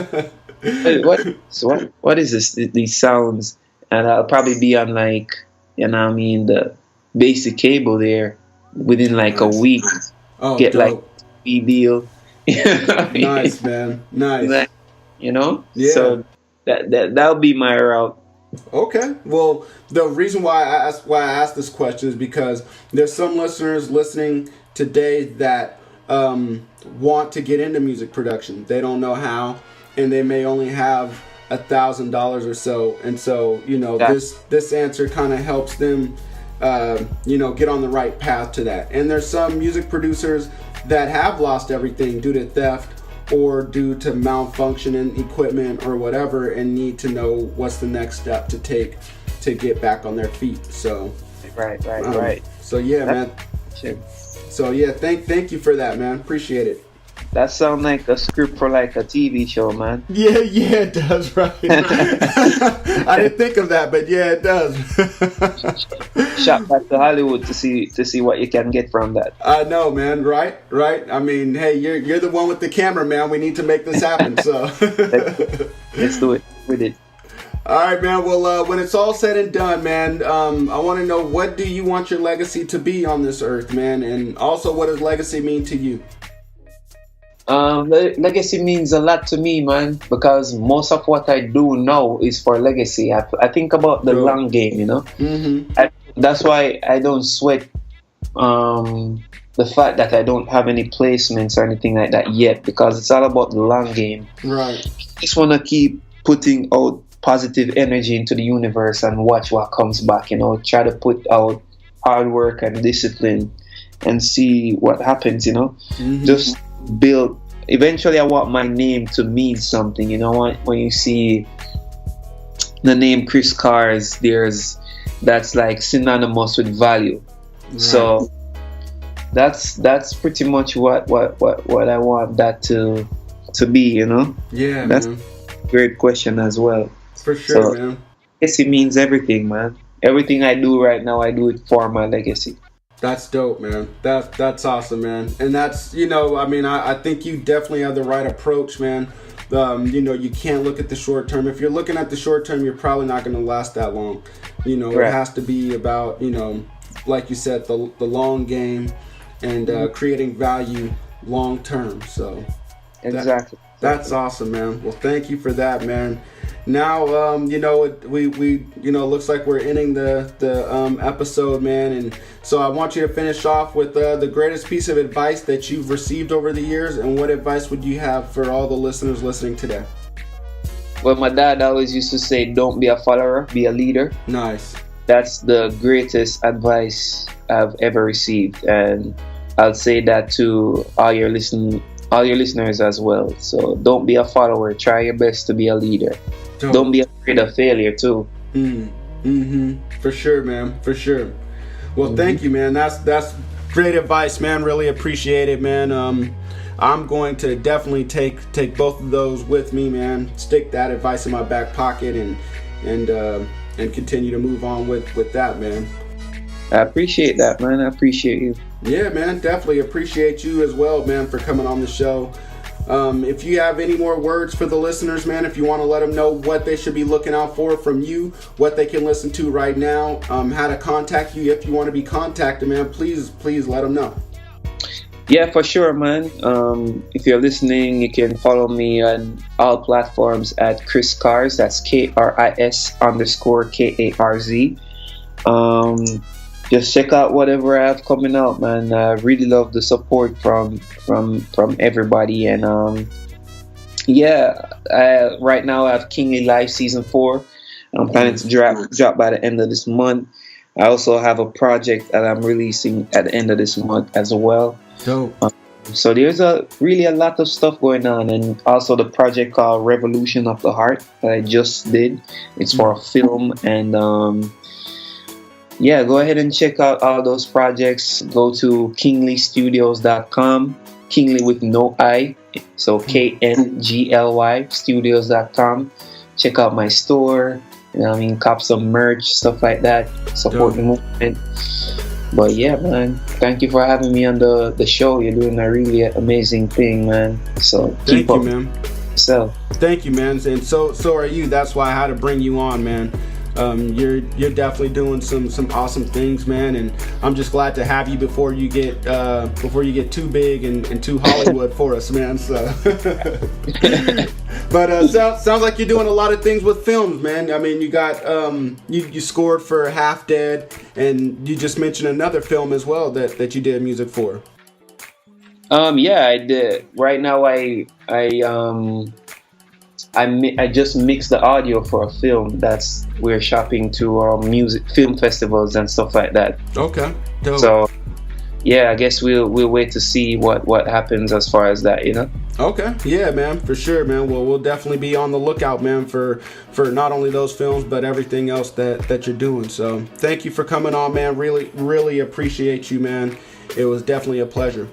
hey, what is this? These sounds, and I'll probably be on like, the basic cable there within like a week. Oh, get dope. like a TV deal. Nice, man. Nice. Yeah. So that'll be my route. Okay. Well, the reason why I asked this question is because there's some listeners listening today that want to get into music production. They don't know how, and they may only have $1,000 or so. And so, this answer kind of helps them, get on the right path to that. And there's some music producers that have lost everything due to theft or due to malfunction in equipment or whatever, and need to know what's the next step to take to get back on their feet. So right. So yeah, man. So yeah, thank you for that, man. Appreciate it. That sounds like a script for like a TV show, man. Yeah, it does, right? I didn't think of that, but yeah, it does. Shot back to Hollywood to see what you can get from that. I know, man. Right. I mean, hey, you're the one with the camera, man. We need to make this happen. So let's do it with it. All right, man. Well, when it's all said and done, man, I want to know, what do you want your legacy to be on this earth, man? And also, what does legacy mean to you? Legacy means a lot to me, man, because most of what I do now is for legacy. I think about the long game, Mm-hmm. That's why I don't sweat the fact that I don't have any placements or anything like that yet, because it's all about the long game. Right. I just want to keep putting out positive energy into the universe and watch what comes back, try to put out hard work and discipline and see what happens, Mm-hmm. Just build. Eventually I want my name to mean something, when you see the name Kris Karz, that's like synonymous with value. Right. So that's pretty much what I want that to be, Yeah, that's man. a great question as well. For sure, so, man. Legacy means everything, man. Everything I do right now, I do it for my legacy. That's dope, man. That's awesome, man. And that's, I think you definitely have the right approach, man. You can't look at the short term. If you're looking at the short term, you're probably not going to last that long. Right. It has to be about, like you said, the long game and creating value long term. So exactly. That's awesome, man. Well, thank you for that, man. Now, we looks like we're ending the episode, man, and so I want you to finish off with the greatest piece of advice that you've received over the years, and what advice would you have for all the listeners listening today? Well, my dad always used to say, "Don't be a follower, be a leader." Nice. That's the greatest advice I've ever received, and I'll say that to all your listeners as well. So don't be a follower. Try your best to be a leader. Don't be afraid of failure too. Mm-hmm. For sure, man. For sure. Well, thank you, man. That's great advice, man. Really appreciate it, man. I'm going to definitely take both of those with me, man. Stick that advice in my back pocket and continue to move on with that, man. I appreciate that, man. I appreciate you. Yeah, man, definitely appreciate you as well, man, for coming on the show. If you have any more words for the listeners, man, if you want to let them know what they should be looking out for from you, what they can listen to right now, how to contact you if you want to be contacted, man, please let them know. Yeah, for sure, man. If you're listening, you can follow me on all platforms at Kris Karz. That's KRIS_KARZ. Just check out whatever I have coming out, man. I really love the support from everybody, and right now I have Kngly Live Season 4. I'm planning to drop by the end of this month. I also have a project that I'm releasing at the end of this month as well. Dope. So there's really a lot of stuff going on, and also the project called Revolution of the Heart that I just did. It's for a film, and go ahead and check out all those projects. Go to KnglyStudios.com, Kngly with no I. So KNGLY Studios.com. Check out my store. You know what I mean? Cop some merch, stuff like that. Support the movement. But yeah, man, thank you for having me on the show. You're doing a really amazing thing, man. So keep up, man. So thank you, man. And so are you. That's why I had to bring you on, man. You're definitely doing some awesome things, man, and I'm just glad to have you before you get too big and too Hollywood for us, man. So, but sounds like you're doing a lot of things with films, man. I mean, you got you scored for Half Dead, and you just mentioned another film as well that you did music for. Yeah, I did. Right now, I just mixed the audio for a film that's we're shopping to music film festivals and stuff like that. Okay. Dope. So yeah, I guess we'll wait to see what happens as far as that, you know. Okay. Yeah, man, for sure, man. Well, we'll definitely be on the lookout, man, for not only those films but everything else that you're doing. So thank you for coming on, man. Really appreciate you, man. It was definitely a pleasure.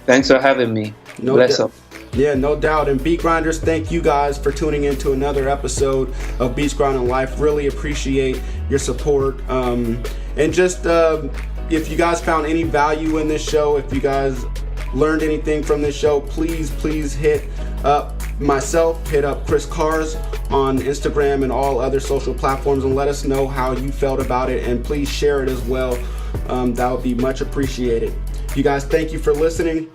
Thanks for having me. Bless up. Yeah, no doubt. And Beat Grinders, thank you guys for tuning in to another episode of Beats Grinding Life. Really appreciate your support. And just if you guys found any value in this show, if you guys learned anything from this show, please hit up myself, hit up Kris Karz on Instagram and all other social platforms and let us know how you felt about it. And please share it as well. That would be much appreciated. You guys, thank you for listening.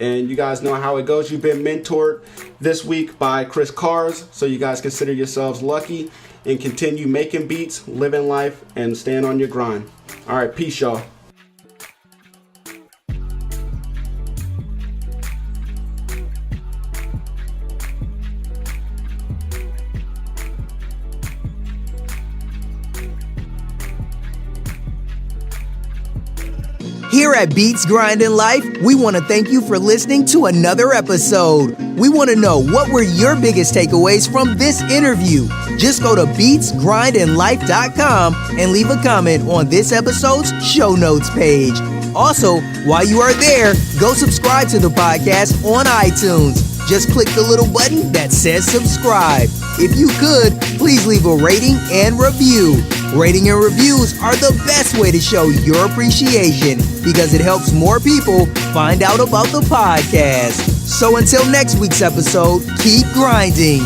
And you guys know how it goes. You've been mentored this week by Kris Karz. So you guys consider yourselves lucky and continue making beats, living life, and stand on your grind. All right, peace, y'all. Here at Beats Grinding Life, we want to thank you for listening to another episode. We want to know what were your biggest takeaways from this interview. Just go to beatsgrindinglife.com and leave a comment on this episode's show notes page. Also, while you are there, go subscribe to the podcast on iTunes. Just click the little button that says subscribe. If you could, please leave a rating and review. Rating and reviews are the best way to show your appreciation because it helps more people find out about the podcast. So until next week's episode, keep grinding.